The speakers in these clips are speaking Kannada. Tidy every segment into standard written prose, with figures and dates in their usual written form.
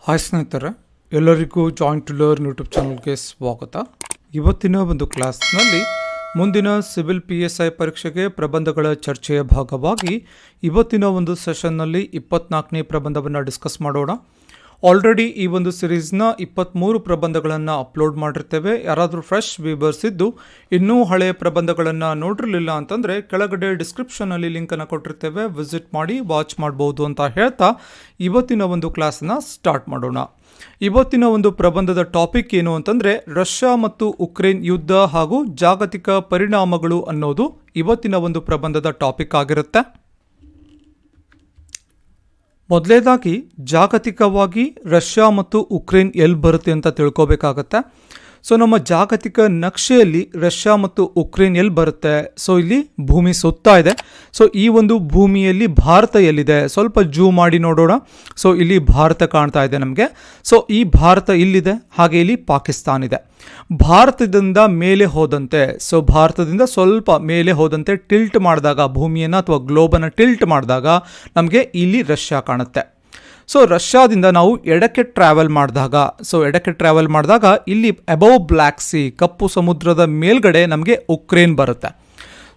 ಹಾಯ್ ಸ್ನೇಹಿತರೆ, ಎಲ್ಲರಿಗೂ ಜಾಯಿಂಟ್ ಟು ಲರ್ನ್ ಯೂಟ್ಯೂಬ್ ಚಾನಲ್ಗೆ ಸ್ವಾಗತ. ಇವತ್ತಿನ ಒಂದು ಕ್ಲಾಸ್ನಲ್ಲಿ ಮುಂದಿನ ಸಿವಿಲ್ PSI ಪರೀಕ್ಷೆಗೆ ಪ್ರಬಂಧಗಳ ಚರ್ಚೆಯ ಭಾಗವಾಗಿ ಇವತ್ತಿನ ಒಂದು ಸೆಷನ್ನಲ್ಲಿ 24ನೇ ಪ್ರಬಂಧವನ್ನು ಡಿಸ್ಕಸ್ ಮಾಡೋಣ. ಆಲ್ರೆಡಿ ಈ ಒಂದು ಸಿರೀಸ್ನ 23 ಪ್ರಬಂಧಗಳನ್ನು ಅಪ್ಲೋಡ್ ಮಾಡಿರ್ತೇವೆ. ಯಾರಾದರೂ ಫ್ರೆಶ್ ವ್ಯೂವರ್ಸ್ ಇದ್ದು ಇನ್ನೂ ಹಳೆಯ ಪ್ರಬಂಧಗಳನ್ನು ನೋಡಿರಲಿಲ್ಲ ಅಂತಂದರೆ ಕೆಳಗಡೆ ಡಿಸ್ಕ್ರಿಪ್ಷನಲ್ಲಿ ಲಿಂಕನ್ನು ಕೊಟ್ಟಿರ್ತೇವೆ, ವಿಸಿಟ್ ಮಾಡಿ ವಾಚ್ ಮಾಡ್ಬೋದು ಅಂತ ಹೇಳ್ತಾ ಇವತ್ತಿನ ಒಂದು ಕ್ಲಾಸನ್ನು ಸ್ಟಾರ್ಟ್ ಮಾಡೋಣ. ಇವತ್ತಿನ ಒಂದು ಪ್ರಬಂಧದ ಟಾಪಿಕ್ ಏನು ಅಂತಂದರೆ ರಷ್ಯಾ ಮತ್ತು ಉಕ್ರೇನ್ ಯುದ್ಧ ಹಾಗೂ ಜಾಗತಿಕ ಪರಿಣಾಮಗಳು ಅನ್ನೋದು ಇವತ್ತಿನ ಒಂದು ಪ್ರಬಂಧದ ಟಾಪಿಕ್ ಆಗಿರುತ್ತೆ. ಮೊದಲನೇದಾಗಿ ಜಾಗತಿಕವಾಗಿ ರಷ್ಯಾ ಮತ್ತು ಉಕ್ರೇನ್ ಎಲ್ಲಿ ಬರುತ್ತೆ ಅಂತ ತಿಳ್ಕೊಬೇಕಾಗತ್ತೆ. ಸೊ ನಮ್ಮ ಜಾಗತಿಕ ನಕ್ಷೆಯಲ್ಲಿ ರಷ್ಯಾ ಮತ್ತು ಉಕ್ರೇನ್ ಎಲ್ಲಿ ಬರುತ್ತೆ? ಸೊ ಇಲ್ಲಿ ಭೂಮಿ ಸುತ್ತಾ ಇದೆ. ಸೊ ಈ ಒಂದು ಭೂಮಿಯಲ್ಲಿ ಭಾರತ ಎಲ್ಲಿದೆ? ಸ್ವಲ್ಪ ಜೂಮ್ ಮಾಡಿ ನೋಡೋಣ. ಸೊ ಇಲ್ಲಿ ಭಾರತ ಕಾಣ್ತಾ ಇದೆ ನಮಗೆ. ಸೊ ಈ ಭಾರತ ಇಲ್ಲಿದೆ, ಹಾಗೆ ಇಲ್ಲಿ ಪಾಕಿಸ್ತಾನ್ ಇದೆ. ಭಾರತದಿಂದ ಮೇಲೆ ಹೋದಂತೆ, ಸೊ ಭಾರತದಿಂದ ಸ್ವಲ್ಪ ಮೇಲೆ ಹೋದಂತೆ ಟಿಲ್ಟ್ ಮಾಡಿದಾಗ, ಭೂಮಿಯನ್ನು ಅಥವಾ ಗ್ಲೋಬನ್ನು ಟಿಲ್ಟ್ ಮಾಡಿದಾಗ ನಮಗೆ ಇಲ್ಲಿ ರಷ್ಯಾ ಕಾಣುತ್ತೆ. ಸೊ ರಷ್ಯಾದಿಂದ ನಾವು ಎಡಕ್ಕೆ ಟ್ರಾವೆಲ್ ಮಾಡಿದಾಗ ಇಲ್ಲಿ ಅಬೌವ್ ಬ್ಲ್ಯಾಕ್ ಸಿ, ಕಪ್ಪು ಸಮುದ್ರದ ಮೇಲ್ಗಡೆ ನಮಗೆ ಉಕ್ರೇನ್ ಬರುತ್ತೆ.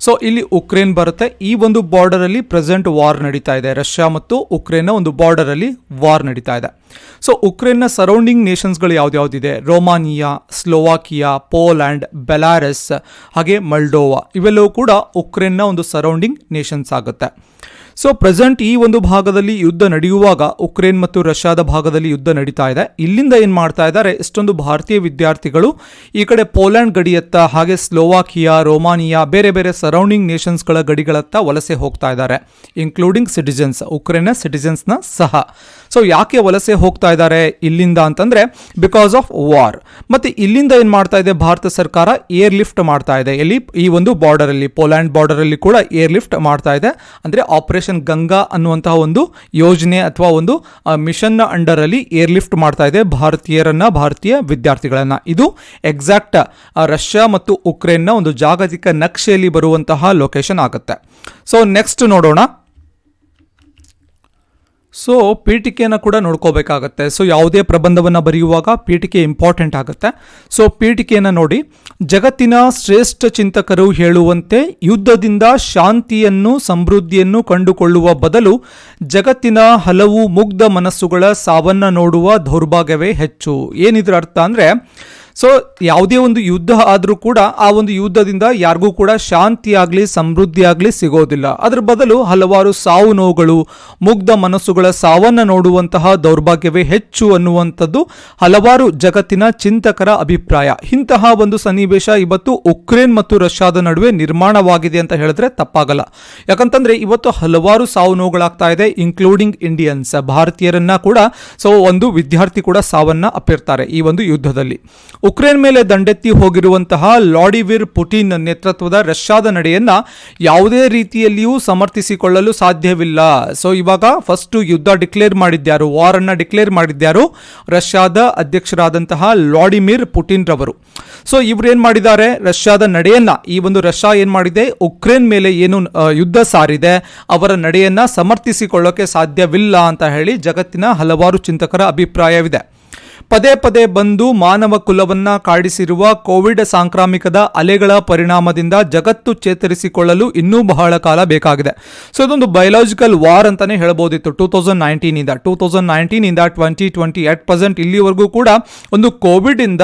ಸೊ ಇಲ್ಲಿ ಉಕ್ರೇನ್ ಬರುತ್ತೆ. ಈ ಒಂದು ಬಾರ್ಡರಲ್ಲಿ ಪ್ರೆಸೆಂಟ್ ವಾರ್ ನಡೀತಾ ಇದೆ. ರಷ್ಯಾ ಮತ್ತು ಉಕ್ರೇನ್ನ ಒಂದು ಬಾರ್ಡರಲ್ಲಿ ವಾರ್ ನಡೀತಾ ಇದೆ. ಸೊ ಉಕ್ರೇನ್ನ ಸರೌಂಡಿಂಗ್ ನೇಷನ್ಸ್ಗಳು ಯಾವ್ದ್ಯಾವ್ದಿದೆ? ರೊಮಾನಿಯಾ, ಸ್ಲೋವಾಕಿಯಾ, ಪೋಲ್ಯಾಂಡ್, ಬೆಲಾರಸ್, ಹಾಗೆ ಮಲ್ಡೋವಾ, ಇವೆಲ್ಲವೂ ಕೂಡ ಉಕ್ರೇನ್ನ ಒಂದು ಸರೌಂಡಿಂಗ್ ನೇಷನ್ಸ್ ಆಗುತ್ತೆ. ಸೊ ಪ್ರೆಸೆಂಟ್ ಈ ಒಂದು ಭಾಗದಲ್ಲಿ ಯುದ್ಧ ನಡೆಯುವಾಗ ಉಕ್ರೇನ್ ಮತ್ತು ರಷ್ಯಾದ ಭಾಗದಲ್ಲಿ ಯುದ್ಧ ನಡೀತಾ ಇದೆ. ಇಲ್ಲಿಂದ ಏನು ಮಾಡ್ತಾ ಇದ್ದಾರೆ, ಎಷ್ಟೊಂದು ಭಾರತೀಯ ವಿದ್ಯಾರ್ಥಿಗಳು ಈ ಕಡೆ ಪೋಲ್ಯಾಂಡ್ ಗಡಿಯತ್ತ, ಹಾಗೆ ಸ್ಲೋವಾಕಿಯಾ, ರೊಮಾನಿಯಾ, ಬೇರೆ ಬೇರೆ ಸರೌಂಡಿಂಗ್ ನೇಷನ್ಸ್ಗಳ ಗಡಿಗಳತ್ತ ವಲಸೆ ಹೋಗ್ತಾ ಇದ್ದಾರೆ, ಇನ್ಕ್ಲೂಡಿಂಗ್ ಸಿಟಿಜನ್ಸ್, ಉಕ್ರೇನ್ನ ಸಿಟಿಜನ್ಸ್ನ ಸಹ. ಸೊ ಯಾಕೆ ವಲಸೆ ಹೋಗ್ತಾ ಇದ್ದಾರೆ ಇಲ್ಲಿಂದ ಅಂತಂದರೆ ಬಿಕಾಸ್ ಆಫ್ ವಾರ್. ಮತ್ತು ಇಲ್ಲಿಂದ ಏನು ಮಾಡ್ತಾ ಇದೆ ಭಾರತ ಸರ್ಕಾರ? ಏರ್ ಲಿಫ್ಟ್ ಮಾಡ್ತಾ ಇದೆ. ಎಲ್ಲಿ? ಈ ಒಂದು ಬಾರ್ಡರಲ್ಲಿ, ಪೋಲ್ಯಾಂಡ್ ಬಾರ್ಡರಲ್ಲಿ ಕೂಡ ಏರ್ ಲಿಫ್ಟ್ ಮಾಡ್ತಾ ಇದೆ. ಅಂದರೆ ಆಪರೇಷನ್ ಗಂಗಾ ಅನ್ನುವಂತಹ ಒಂದು ಯೋಜನೆ ಅಥವಾ ಒಂದು ಮಿಷನ್ನ ಅಂಡರ್ ಅಲ್ಲಿ ಏರ್ ಲಿಫ್ಟ್ ಮಾಡ್ತಾ ಇದೆ ಭಾರತೀಯ ವಿದ್ಯಾರ್ಥಿಗಳನ್ನ. ಇದು ಎಕ್ಸಾಕ್ಟ್ ರಷ್ಯಾ ಮತ್ತು ಉಕ್ರೇನ್ನ ಒಂದು ಜಾಗತಿಕ ನಕ್ಷೆಯಲ್ಲಿ ಬರುವಂತಹ ಲೊಕೇಶನ್ ಆಗುತ್ತೆ. ಸೊ ನೆಕ್ಸ್ಟ್ ನೋಡೋಣ. ಸೊ ಪೀಠಿಕೆಯನ್ನು ಕೂಡ ನೋಡ್ಕೋಬೇಕಾಗತ್ತೆ. ಸೊ ಯಾವುದೇ ಪ್ರಬಂಧವನ್ನು ಬರೆಯುವಾಗ ಪೀಠಿಕೆ ಇಂಪಾರ್ಟೆಂಟ್ ಆಗುತ್ತೆ. ಸೊ ಪೀಠಿಕೆಯನ್ನು ನೋಡಿ. ಜಗತ್ತಿನ ಶ್ರೇಷ್ಠ ಚಿಂತಕರು ಹೇಳುವಂತೆ ಯುದ್ಧದಿಂದ ಶಾಂತಿಯನ್ನು, ಸಮೃದ್ಧಿಯನ್ನು ಕಂಡುಕೊಳ್ಳುವ ಬದಲು ಜಗತ್ತಿನ ಹಲವು ಮುಗ್ಧ ಮನಸ್ಸುಗಳ ಸಾವನ್ನ ನೋಡುವ ದೌರ್ಭಾಗ್ಯವೇ ಹೆಚ್ಚು. ಏನಿದ್ರ ಅರ್ಥ ಅಂದರೆ, ಸೊ ಯಾವುದೇ ಒಂದು ಯುದ್ಧ ಆದರೂ ಕೂಡ ಆ ಒಂದು ಯುದ್ಧದಿಂದ ಯಾರಿಗೂ ಕೂಡ ಶಾಂತಿ ಆಗಲಿ ಸಮೃದ್ಧಿ ಆಗಲಿ ಸಿಗೋದಿಲ್ಲ. ಅದರ ಬದಲು ಹಲವಾರು ಸಾವು ನೋವುಗಳು, ಮುಗ್ಧ ಮನಸ್ಸುಗಳ ಸಾವನ್ನು ನೋಡುವಂತಹ ದೌರ್ಭಾಗ್ಯವೇ ಹೆಚ್ಚು ಅನ್ನುವಂಥದ್ದು ಹಲವಾರು ಜಗತ್ತಿನ ಚಿಂತಕರ ಅಭಿಪ್ರಾಯ. ಇಂತಹ ಒಂದು ಸನ್ನಿವೇಶ ಇವತ್ತು ಉಕ್ರೇನ್ ಮತ್ತು ರಷ್ಯಾದ ನಡುವೆ ನಿರ್ಮಾಣವಾಗಿದೆ ಅಂತ ಹೇಳಿದ್ರೆ ತಪ್ಪಾಗಲ್ಲ. ಯಾಕಂತಂದ್ರೆ ಇವತ್ತು ಹಲವಾರು ಸಾವು ನೋವುಗಳಾಗ್ತಾ ಇದೆ, ಇನ್ಕ್ಲೂಡಿಂಗ್ ಇಂಡಿಯನ್ಸ್, ಭಾರತೀಯರನ್ನ ಕೂಡ. ಸೊ ಒಂದು ವಿದ್ಯಾರ್ಥಿ ಕೂಡ ಸಾವನ್ನ ಅಪ್ಪಿರ್ತಾರೆ ಈ ಒಂದು ಯುದ್ಧದಲ್ಲಿ. ಉಕ್ರೇನ್ ಮೇಲೆ ದಂಡೆತ್ತಿ ಹೋಗಿರುವಂತಹ ವ್ಲಾಡಿಮಿರ್ ಪುಟಿನ್ ನೇತೃತ್ವದ ರಷ್ಯಾದ ನಡೆಯನ್ನ ಯಾವುದೇ ರೀತಿಯಲ್ಲಿಯೂ ಸಮರ್ಥಿಸಿಕೊಳ್ಳಲು ಸಾಧ್ಯವಿಲ್ಲ. ಸೊ ಇವಾಗ ಫಸ್ಟ್ ಯುದ್ಧ ಡಿಕ್ಲೇರ್ ಮಾಡಿದ್ಯಾರು, ವಾರ್ ಅನ್ನ ಡಿಕ್ಲೇರ್ ಮಾಡಿದ್ಯಾರು? ರಷ್ಯಾದ ಅಧ್ಯಕ್ಷರಾದಂತಹ ವ್ಲಾಡಿಮಿರ್ ಪುಟಿನ್ ರವರು. ಸೊ ಇವ್ರು ಏನ್ ಮಾಡಿದ್ದಾರೆ, ರಷ್ಯಾದ ನಡೆಯನ್ನ, ಈ ಒಂದು ರಷ್ಯಾ ಏನ್ ಮಾಡಿದೆ, ಉಕ್ರೇನ್ ಮೇಲೆ ಏನು ಯುದ್ಧ ಸಾರಿದೆ ಅವರ ನಡೆಯನ್ನ ಸಮರ್ಥಿಸಿಕೊಳ್ಳೋಕೆ ಸಾಧ್ಯವಿಲ್ಲ ಅಂತ ಹೇಳಿ ಜಗತ್ತಿನ ಹಲವಾರು ಚಿಂತಕರ ಅಭಿಪ್ರಾಯವಿದೆ. ಪದೇ ಪದೇ ಬಂದು ಮಾನವ ಕುಲವನ್ನ ಕಾಡಿಸಿರುವ ಕೋವಿಡ್ ಸಾಂಕ್ರಾಮಿಕದ ಅಲೆಗಳ ಪರಿಣಾಮದಿಂದ ಜಗತ್ತು ಚೇತರಿಸಿಕೊಳ್ಳಲು ಇನ್ನೂ ಬಹಳ ಕಾಲ ಬೇಕಾಗಿದೆ. ಸೊ ಇದೊಂದು ಬಯೋಲಾಜಿಕಲ್ ವಾರ್ ಅಂತಾನೆ ಹೇಳ್ಬೋದಿತ್ತು. 2019 ಇಂದ 2020 ಅಟ್ ಪ್ರೆಸೆಂಟ್ ಇಲ್ಲಿವರೆಗೂ ಕೂಡ ಒಂದು ಕೋವಿಡ್ ಇಂದ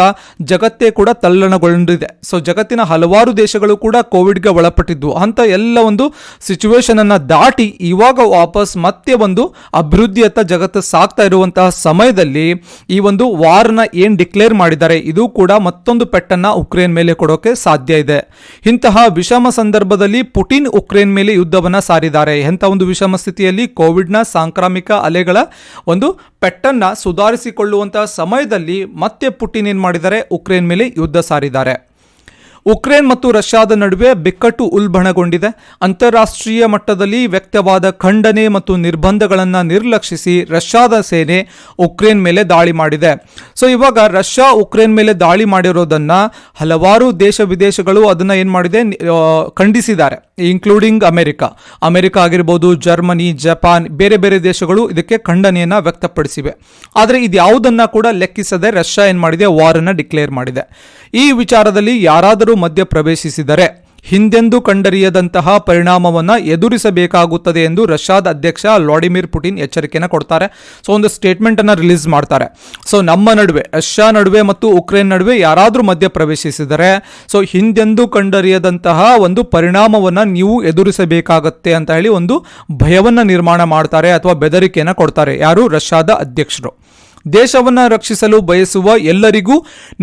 ಜಗತ್ತೇ ಕೂಡ ತಲ್ಲಣಗೊಂಡಿದೆ. ಸೊ ಜಗತ್ತಿನ ಹಲವಾರು ದೇಶಗಳು ಕೂಡ ಕೋವಿಡ್ಗೆ ಒಳಪಟ್ಟಿದ್ವು. ಅಂತ ಎಲ್ಲ ಒಂದು ಸಿಚುವೇಶನ್ ಅನ್ನ ದಾಟಿ ಇವಾಗ ವಾಪಸ್ ಮತ್ತೆ ಒಂದು ಅಭಿವೃದ್ಧಿಯತ್ತ ಜಗತ್ತು ಸಾಗ್ತಾ ಇರುವಂತಹ ಸಮಯದಲ್ಲಿ ಈ ಒಂದು ವಾರ್ನ ಏನ್ ಡಿಕ್ಲೇರ್ ಮಾಡಿದ್ದಾರೆ, ಇದು ಕೂಡ ಮತ್ತೊಂದು ಪೆಟ್ಟನ್ನ ಉಕ್ರೇನ್ ಮೇಲೆ ಕೊಡೋಕೆ ಸಾಧ್ಯ ಇದೆ. ಇಂತಹ ವಿಷಮ ಸಂದರ್ಭದಲ್ಲಿ ಪುಟಿನ್ ಉಕ್ರೇನ್ ಮೇಲೆ ಯುದ್ಧವನ್ನ ಸಾರಿದ್ದಾರೆ. ಎಂಥ ಒಂದು ವಿಷಮ ಸ್ಥಿತಿಯಲ್ಲಿ, ಕೋವಿಡ್ನ ಸಾಂಕ್ರಾಮಿಕ ಅಲೆಗಳ ಒಂದು ಪೆಟ್ಟನ್ನ ಸುಧಾರಿಸಿಕೊಳ್ಳುವಂತಹ ಸಮಯದಲ್ಲಿ ಮತ್ತೆ ಪುಟಿನ್ ಏನ್ ಮಾಡಿದ್ದಾರೆ, ಉಕ್ರೇನ್ ಮೇಲೆ ಯುದ್ಧ ಸಾರಿದ್ದಾರೆ. ಉಕ್ರೇನ್ ಮತ್ತು ರಷ್ಯಾದ ನಡುವೆ ಬಿಕ್ಕಟ್ಟು ಉಲ್ಬಣಗೊಂಡಿದೆ. ಅಂತಾರಾಷ್ಟ್ರೀಯ ಮಟ್ಟದಲ್ಲಿ ವ್ಯಕ್ತವಾದ ಖಂಡನೆ ಮತ್ತು ನಿರ್ಬಂಧಗಳನ್ನು ನಿರ್ಲಕ್ಷಿಸಿ ರಷ್ಯಾದ ಸೇನೆ ಉಕ್ರೇನ್ ಮೇಲೆ ದಾಳಿ ಮಾಡಿದೆ. ಸೊ ಇವಾಗ ರಷ್ಯಾ ಉಕ್ರೇನ್ ಮೇಲೆ ದಾಳಿ ಮಾಡಿರೋದನ್ನ ಹಲವಾರು ದೇಶ ವಿದೇಶಗಳು ಅದನ್ನ ಏನ್ ಮಾಡಿದೆ, ಖಂಡಿಸಿದ್ದಾರೆ. ಇನ್ಕ್ಲೂಡಿಂಗ್ ಅಮೆರಿಕ ಆಗಿರ್ಬೋದು, ಜರ್ಮನಿ, ಜಪಾನ್, ಬೇರೆ ಬೇರೆ ದೇಶಗಳು ಇದಕ್ಕೆ ಖಂಡನೆಯನ್ನ ವ್ಯಕ್ತಪಡಿಸಿವೆ. ಆದರೆ ಇದ್ಯಾವುದನ್ನ ಕೂಡ ಲೆಕ್ಕಿಸದೆ ರಷ್ಯಾ ಏನ್ ಮಾಡಿದೆ, ವಾರ್ ಅನ್ನ ಡಿಕ್ಲೇರ್ ಮಾಡಿದೆ. ಈ ವಿಚಾರದಲ್ಲಿ ಯಾರಾದರೂ ಮಧ್ಯ ಪ್ರವೇಶಿಸಿದರೆ ಹಿಂದೆಂದೂ ಕಂಡರಿಯದಂತಹ ಪರಿಣಾಮವನ್ನು ಎದುರಿಸಬೇಕಾಗುತ್ತದೆ ಎಂದು ರಷ್ಯಾದ ಅಧ್ಯಕ್ಷ ವ್ಲಾಡಿಮಿರ್ ಪುಟಿನ್ ಎಚ್ಚರಿಕೆಯನ್ನು ಕೊಡ್ತಾರೆ. ಸೊ ಒಂದು ಸ್ಟೇಟ್ಮೆಂಟ್ ಅನ್ನು ರಿಲೀಸ್ ಮಾಡ್ತಾರೆ. ಸೊ ನಮ್ಮ ನಡುವೆ, ರಷ್ಯಾ ನಡುವೆ ಮತ್ತು ಉಕ್ರೇನ್ ನಡುವೆ ಯಾರಾದರೂ ಮಧ್ಯ ಪ್ರವೇಶಿಸಿದರೆ ಸೊ ಹಿಂದೆಂದೂ ಕಂಡರಿಯದಂತಹ ಒಂದು ಪರಿಣಾಮವನ್ನು ನೀವು ಎದುರಿಸಬೇಕಾಗತ್ತೆ ಅಂತ ಹೇಳಿ ಒಂದು ಭಯವನ್ನು ನಿರ್ಮಾಣ ಮಾಡ್ತಾರೆ ಅಥವಾ ಬೆದರಿಕೆಯನ್ನು ಕೊಡ್ತಾರೆ. ಯಾರು? ರಷ್ಯಾದ ಅಧ್ಯಕ್ಷರು. ದೇಶವನ್ನು ರಕ್ಷಿಸಲು ಬಯಸುವ ಎಲ್ಲರಿಗೂ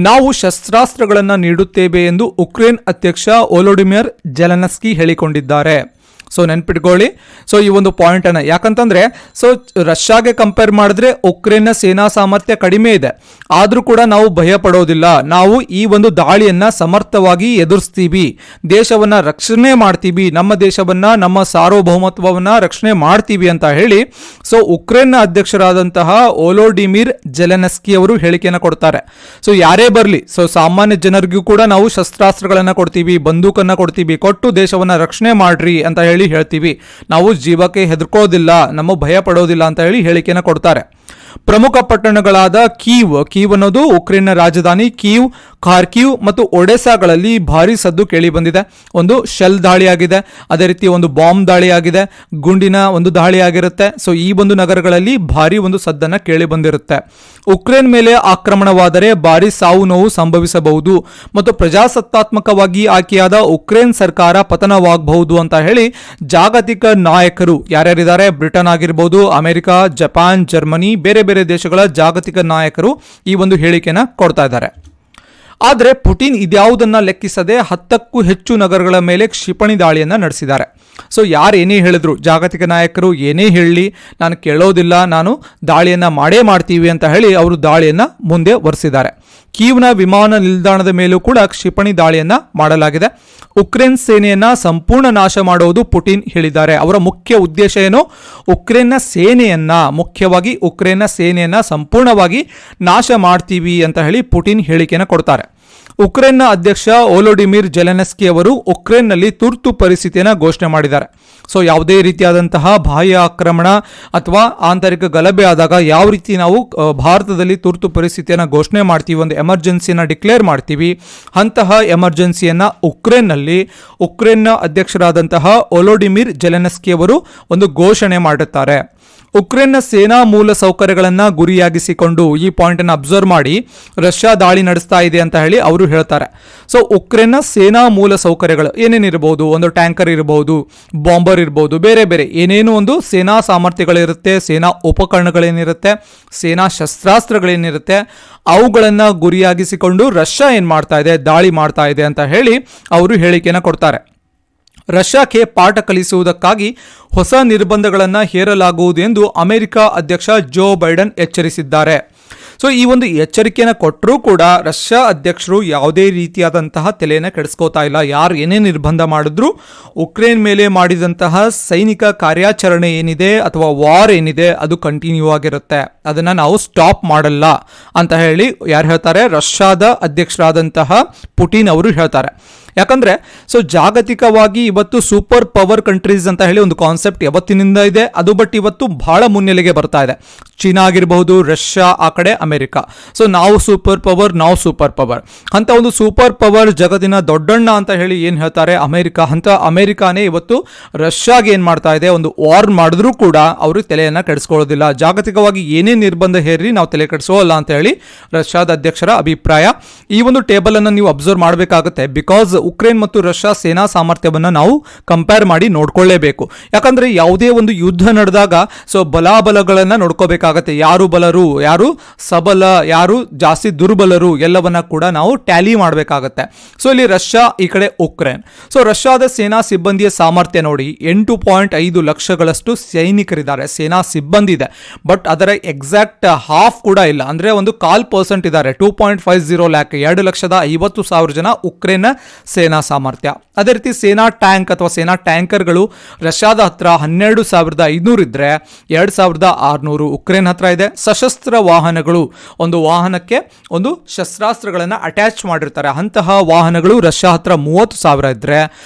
ನಾವು ಶಸ್ತ್ರಾಸ್ತ್ರಗಳನ್ನು ನೀಡುತ್ತೇವೆ ಎಂದು ಉಕ್ರೇನ್ ಅಧ್ಯಕ್ಷ ವೊಲೋಡಿಮಿರ್ ಜೆಲೆನ್ಸ್ಕಿ ಹೇಳಿಕೊಂಡಿದ್ದಾರೆ. ಸೊ ನೆನ್ಪಿಟ್ಕೊಳ್ಳಿ. ಸೊ ಈ ಒಂದು ಪಾಯಿಂಟ್ ಅನ್ನ, ಯಾಕಂತಂದ್ರೆ ಸೊ ರಷ್ಯಾಗೆ ಕಂಪೇರ್ ಮಾಡಿದ್ರೆ ಉಕ್ರೇನ್ನ ಸೇನಾ ಸಾಮರ್ಥ್ಯ ಕಡಿಮೆ ಇದೆ, ಆದ್ರೂ ಕೂಡ ನಾವು ಭಯ ಪಡೋದಿಲ್ಲ. ನಾವು ಈ ಒಂದು ದಾಳಿಯನ್ನ ಸಮರ್ಥವಾಗಿ ಎದುರಿಸ್ತೀವಿ, ದೇಶವನ್ನ ರಕ್ಷಣೆ ಮಾಡ್ತೀವಿ, ನಮ್ಮ ದೇಶವನ್ನ, ನಮ್ಮ ಸಾರ್ವಭೌಮತ್ವವನ್ನ ರಕ್ಷಣೆ ಮಾಡ್ತೀವಿ ಅಂತ ಹೇಳಿ ಸೊ ಉಕ್ರೇನ್ನ ಅಧ್ಯಕ್ಷರಾದಂತಹ ವೊಲೋಡಿಮಿರ್ ಜೆಲೆನ್ಸ್ಕಿ ಅವರು ಹೇಳಿಕೆಯನ್ನು ಕೊಡ್ತಾರೆ. ಸೊ ಯಾರೇ ಬರಲಿ, ಸೊ ಸಾಮಾನ್ಯ ಜನರಿಗೂ ಕೂಡ ನಾವು ಶಸ್ತ್ರಾಸ್ತ್ರಗಳನ್ನ ಕೊಡ್ತೀವಿ, ಬಂದೂಕನ್ನ ಕೊಡ್ತೀವಿ, ಕೊಟ್ಟು ದೇಶವನ್ನ ರಕ್ಷಣೆ ಮಾಡ್ರಿ ಅಂತ ಹೇಳಿ ಹೇಳ್ತೀವಿ. ನಾವು ಜೀವಕ್ಕೆ ಹೆದರ್ಕೋದಿಲ್ಲ, ನಮ್ಮ ಭಯ ಪಡೋದಿಲ್ಲ ಅಂತ ಹೇಳಿ ಹೇಳಿಕೆಯನ್ನು ಕೊಡ್ತಾರೆ. ಪ್ರಮುಖ ಪಟ್ಟಣಗಳಾದ ಕೀವ್ ಅನ್ನೋದು ಉಕ್ರೇನ್ನ ರಾಜಧಾನಿ, ಖಾರ್ಕಿವ್ ಮತ್ತು ಒಡೆಸಾಗಳಲ್ಲಿ ಭಾರಿ ಸದ್ದು ಕೇಳಿ ಬಂದಿದೆ. ಒಂದು ಶೆಲ್ ದಾಳಿ ಆಗಿದೆ, ಅದೇ ರೀತಿ ಒಂದು ಬಾಂಬ್ ದಾಳಿ ಆಗಿದೆ, ಗುಂಡಿನ ಒಂದು ದಾಳಿ ಆಗಿರುತ್ತೆ. ಸೊ ಈ ಒಂದು ನಗರಗಳಲ್ಲಿ ಭಾರಿ ಒಂದು ಸದ್ದನ್ನ ಕೇಳಿ ಬಂದಿರುತ್ತೆ. ಉಕ್ರೇನ್ ಮೇಲೆ ಆಕ್ರಮಣವಾದರೆ ಭಾರಿ ಸಾವು ನೋವು ಸಂಭವಿಸಬಹುದು ಮತ್ತು ಪ್ರಜಾಸತ್ತಾತ್ಮಕವಾಗಿ ಆಯ್ಕೆಯಾದ ಉಕ್ರೇನ್ ಸರ್ಕಾರ ಪತನವಾಗಬಹುದು ಅಂತ ಹೇಳಿ ಜಾಗತಿಕ ನಾಯಕರು ಯಾರ್ಯಾರಿದ್ದಾರೆ, ಬ್ರಿಟನ್ ಆಗಿರ್ಬೋದು, ಅಮೆರಿಕ, ಜಪಾನ್, ಜರ್ಮನಿ, ಬೇರೆ ಬೇರೆ ದೇಶಗಳ ಜಾಗತಿಕ ನಾಯಕರು ಈ ಒಂದು ಹೇಳಿಕೆನ ಕೊಡ್ತಾ ಇದ್ದಾರೆ. ಆದರೆ ಪುಟಿನ್ ಇದ್ಯಾವುದನ್ನ ಲೆಕ್ಕಿಸದೆ 10ಕ್ಕೂ ಹೆಚ್ಚು ನಗರಗಳ ಮೇಲೆ ಕ್ಷಿಪಣಿ ದಾಳಿಯನ್ನ ನಡೆಸಿದ್ದಾರೆ. ಸೊ ಯಾರು ಏನೇ ಹೇಳಿದ್ರು, ಜಾಗತಿಕ ನಾಯಕರು ಏನೇ ಹೇಳಲಿ ನಾನು ಕೇಳೋದಿಲ್ಲ, ನಾನು ದಾಳಿಯನ್ನ ಮಾಡೇ ಮಾಡ್ತೀವಿ ಅಂತ ಹೇಳಿ ಅವರು ದಾಳಿಯನ್ನ ಮುಂದೆ ಒರೆಸಿದ್ದಾರೆ. ಕೀವ್ನ ವಿಮಾನ ನಿಲ್ದಾಣದ ಮೇಲೂ ಕೂಡ ಕ್ಷಿಪಣಿ ದಾಳಿಯನ್ನ ಮಾಡಲಾಗಿದೆ. ಉಕ್ರೇನ್ ಸೇನೆಯನ್ನ ಸಂಪೂರ್ಣ ನಾಶ ಮಾಡುವುದು ಪುಟಿನ್ ಹೇಳಿದ್ದಾರೆ. ಅವರ ಮುಖ್ಯ ಉದ್ದೇಶ ಏನು? ಮುಖ್ಯವಾಗಿ ಉಕ್ರೇನ್ನ ಸೇನೆಯನ್ನ ಸಂಪೂರ್ಣವಾಗಿ ನಾಶ ಮಾಡ್ತೀವಿ ಅಂತ ಹೇಳಿ ಪುಟಿನ್ ಹೇಳಿಕೆಯನ್ನು ಕೊಡ್ತಾರೆ. ಉಕ್ರೇನ್ನ ಅಧ್ಯಕ್ಷ ವೊಲೋಡಿಮಿರ್ ಜೆಲೆನ್ಸ್ಕಿ ಅವರು ಉಕ್ರೇನ್ನಲ್ಲಿ ತುರ್ತು ಪರಿಸ್ಥಿತಿಯನ್ನು ಘೋಷಣೆ ಮಾಡಿದ್ದಾರೆ. ಸೊ ಯಾವುದೇ ರೀತಿಯಾದಂತಹ ಬಾಹ್ಯ ಆಕ್ರಮಣ ಅಥವಾ ಆಂತರಿಕ ಗಲಭೆ ಆದಾಗ ಯಾವ ರೀತಿ ನಾವು ಭಾರತದಲ್ಲಿ ತುರ್ತು ಪರಿಸ್ಥಿತಿಯನ್ನು ಘೋಷಣೆ ಮಾಡ್ತೀವಿ, ಒಂದು ಎಮರ್ಜೆನ್ಸಿಯನ್ನು ಡಿಕ್ಲೇರ್ ಮಾಡ್ತೀವಿ, ಅಂತಹ ಎಮರ್ಜೆನ್ಸಿಯನ್ನು ಉಕ್ರೇನ್ನ ಅಧ್ಯಕ್ಷರಾದಂತಹ ವೊಲೋಡಿಮಿರ್ ಜೆಲೆನ್ಸ್ಕಿ ಅವರು ಒಂದು ಘೋಷಣೆ ಮಾಡುತ್ತಾರೆ. ಉಕ್ರೇನ್ನ ಸೇನಾ ಮೂಲ ಸೌಕರ್ಯಗಳನ್ನು ಗುರಿಯಾಗಿಸಿಕೊಂಡು ಈ ಪಾಯಿಂಟ್ ಅನ್ನು ಅಬ್ಸರ್ವ್ ಮಾಡಿ ರಷ್ಯಾ ದಾಳಿ ನಡೆಸ್ತಾ ಇದೆ ಅಂತ ಹೇಳಿ ಅವರು ಹೇಳ್ತಾರೆ. ಸೊ ಉಕ್ರೇನ್ನ ಸೇನಾ ಮೂಲ ಸೌಕರ್ಯಗಳು ಏನೇನಿರಬಹುದು, ಒಂದು ಟ್ಯಾಂಕರ್ ಇರಬಹುದು, ಬಾಂಬರ್ ಇರಬಹುದು, ಬೇರೆ ಬೇರೆ ಏನೇನು ಒಂದು ಸೇನಾ ಸಾಮರ್ಥ್ಯಗಳಿರುತ್ತೆ, ಸೇನಾ ಉಪಕರಣಗಳೇನಿರುತ್ತೆ, ಸೇನಾ ಶಸ್ತ್ರಾಸ್ತ್ರಗಳೇನಿರುತ್ತೆ, ಅವುಗಳನ್ನು ಗುರಿಯಾಗಿಸಿಕೊಂಡು ರಷ್ಯಾ ಏನ್ ಮಾಡ್ತಾ ಇದೆ, ದಾಳಿ ಮಾಡ್ತಾ ಇದೆ ಅಂತ ಹೇಳಿ ಅವರು ಹೇಳಿಕೆಯನ್ನು ಕೊಡ್ತಾರೆ. ರಷ್ಯಾಕ್ಕೆ ಪಾಠ ಕಲಿಸುವುದಕ್ಕಾಗಿ ಹೊಸ ನಿರ್ಬಂಧಗಳನ್ನು ಹೇರಲಾಗುವುದು ಎಂದು ಅಮೆರಿಕ ಅಧ್ಯಕ್ಷ ಜೋ ಬೈಡನ್ ಎಚ್ಚರಿಸಿದ್ದಾರೆ. ಸೊ ಈ ಒಂದು ಎಚ್ಚರಿಕೆಯನ್ನು ಕೊಟ್ಟರೂ ಕೂಡ ರಷ್ಯಾ ಅಧ್ಯಕ್ಷರು ಯಾವುದೇ ರೀತಿಯಾದಂತಹ ತಲೆಯನ್ನು ಕೆಡಿಸ್ಕೋತಾ ಇಲ್ಲ. ಯಾರು ಏನೇ ನಿರ್ಬಂಧ ಮಾಡಿದ್ರು ಉಕ್ರೇನ್ ಮೇಲೆ ಮಾಡಿದಂತಹ ಸೈನಿಕ ಕಾರ್ಯಾಚರಣೆ ಏನಿದೆ ಅಥವಾ ವಾರ್ ಏನಿದೆ ಅದು ಕಂಟಿನ್ಯೂ ಆಗಿರುತ್ತೆ, ಅದನ್ನು ನಾವು ಸ್ಟಾಪ್ ಮಾಡಲ್ಲ ಅಂತ ಹೇಳಿ ಯಾರು ಹೇಳ್ತಾರೆ? ರಷ್ಯಾದ ಅಧ್ಯಕ್ಷರಾದಂತಹ ಪುಟಿನ್ ಅವರು ಹೇಳ್ತಾರೆ. ಯಾಕಂದ್ರೆ ಸೊ ಜಾಗತಿಕವಾಗಿ ಇವತ್ತು ಸೂಪರ್ ಪವರ್ ಕಂಟ್ರೀಸ್ ಅಂತ ಹೇಳಿ ಒಂದು ಕಾನ್ಸೆಪ್ಟ್ ಯಾವತ್ತಿನಿಂದ ಇದೆ, ಅದು ಬಟ್ ಇವತ್ತು ಬಹಳ ಮುನ್ನೆಲೆಗೆ ಬರ್ತಾ ಇದೆ. ಚೀನಾ ಆಗಿರಬಹುದು, ರಷ್ಯಾ, ಆ ಕಡೆ ಅಮೆರಿಕ. ಸೊ ನಾವು ಸೂಪರ್ ಪವರ್ ಅಂತ ಒಂದು ಸೂಪರ್ ಪವರ್ ಜಗತ್ತಿನ ದೊಡ್ಡಣ್ಣ ಅಂತ ಹೇಳಿ ಏನ್ ಹೇಳ್ತಾರೆ ಅಮೆರಿಕ, ಅಂತ ಅಮೆರಿಕಾನೇ ಇವತ್ತು ರಷ್ಯಾಗೆ ಏನ್ ಮಾಡ್ತಾ ಇದೆ, ಒಂದು ವಾರ್ ಮಾಡಿದ್ರೂ ಕೂಡ ಅವರು ತಲೆಯನ್ನ ಕೆಡಿಸ್ಕೊಳ್ಳೋದಿಲ್ಲ. ಜಾಗತಿಕವಾಗಿ ಏನೇ ನಿರ್ಬಂಧ ಹೇರಿ ನಾವು ತಲೆ ಕೆಡಿಸೋಲ್ಲ ಅಂತ ಹೇಳಿ ರಷ್ಯಾದ ಅಧ್ಯಕ್ಷರ ಅಭಿಪ್ರಾಯ. ಈ ಒಂದು ಟೇಬಲ್ ಅನ್ನು ನೀವು ಅಬ್ಸರ್ವ್ ಮಾಡಬೇಕಾಗುತ್ತೆ. ಬಿಕಾಸ್ ಉಕ್ರೇನ್ ಮತ್ತು ರಷ್ಯಾ ಸೇನಾ ಸಾಮರ್ಥ್ಯವನ್ನು ನಾವು ಕಂಪೇರ್ ಮಾಡಿ ನೋಡ್ಕೊಳ್ಳೇಬೇಕು. ಯಾಕಂದ್ರೆ ಯಾವುದೇ ಒಂದು ಯುದ್ಧ ನಡೆದಾಗ ಸೊ ಬಲಾಬಲಗಳನ್ನ ನೋಡ್ಕೋಬೇಕಾಗತ್ತೆ. ಯಾರು ಬಲರು, ಯಾರು ಸಬಲ, ಯಾರು ಜಾಸ್ತಿ ದುರ್ಬಲರು ಎಲ್ಲವನ್ನ ಕೂಡ ನಾವು ಟ್ಯಾಲಿ ಮಾಡಬೇಕಾಗತ್ತೆ. ಸೊ ಇಲ್ಲಿ ರಷ್ಯಾ, ಈ ಕಡೆ ಉಕ್ರೇನ್. ಸೊ ರಷ್ಯಾದ ಸೇನಾ ಸಿಬ್ಬಂದಿಯ ಸಾಮರ್ಥ್ಯ ನೋಡಿ, 8.5 ಲಕ್ಷಗಳಷ್ಟು ಸೈನಿಕರಿದ್ದಾರೆ, ಸೇನಾ ಸಿಬ್ಬಂದಿ ಇದೆ. ಬಟ್ ಅದರ ಎಕ್ಸಾಕ್ಟ್ ಹಾಫ್ ಕೂಡ ಇಲ್ಲ, ಅಂದ್ರೆ ಒಂದು 0.25% ಇದ್ದಾರೆ. 2.50 ಲ್ಯಾಕ್, 2,50,000 ಜನ ಉಕ್ರೇನ್ನ ಸೇನಾ ಸಾಮರ್ಥ್ಯ. ಅದೇ ರೀತಿ ಸೇನಾ ಟ್ಯಾಂಕ್ ಅಥವಾ ಸೇನಾ ಟ್ಯಾಂಕರ್ಗಳು ರಷ್ಯಾದ ಹತ್ರ 12,500 ಇದ್ರೆ 2,600 ಉಕ್ರೇನ್ ಹತ್ರ ಇದೆ. ಸಶಸ್ತ್ರ ವಾಹನಗಳು, ಒಂದು ವಾಹನಕ್ಕೆ ಒಂದು ಶಸ್ತ್ರಾಸ್ತ್ರಗಳನ್ನು ಅಟ್ಯಾಚ್ ಮಾಡಿರ್ತಾರೆ, ಅಂತಹ ವಾಹನಗಳು ರಷ್ಯಾ ಹತ್ರ 30,000 ಇದ್ರೆ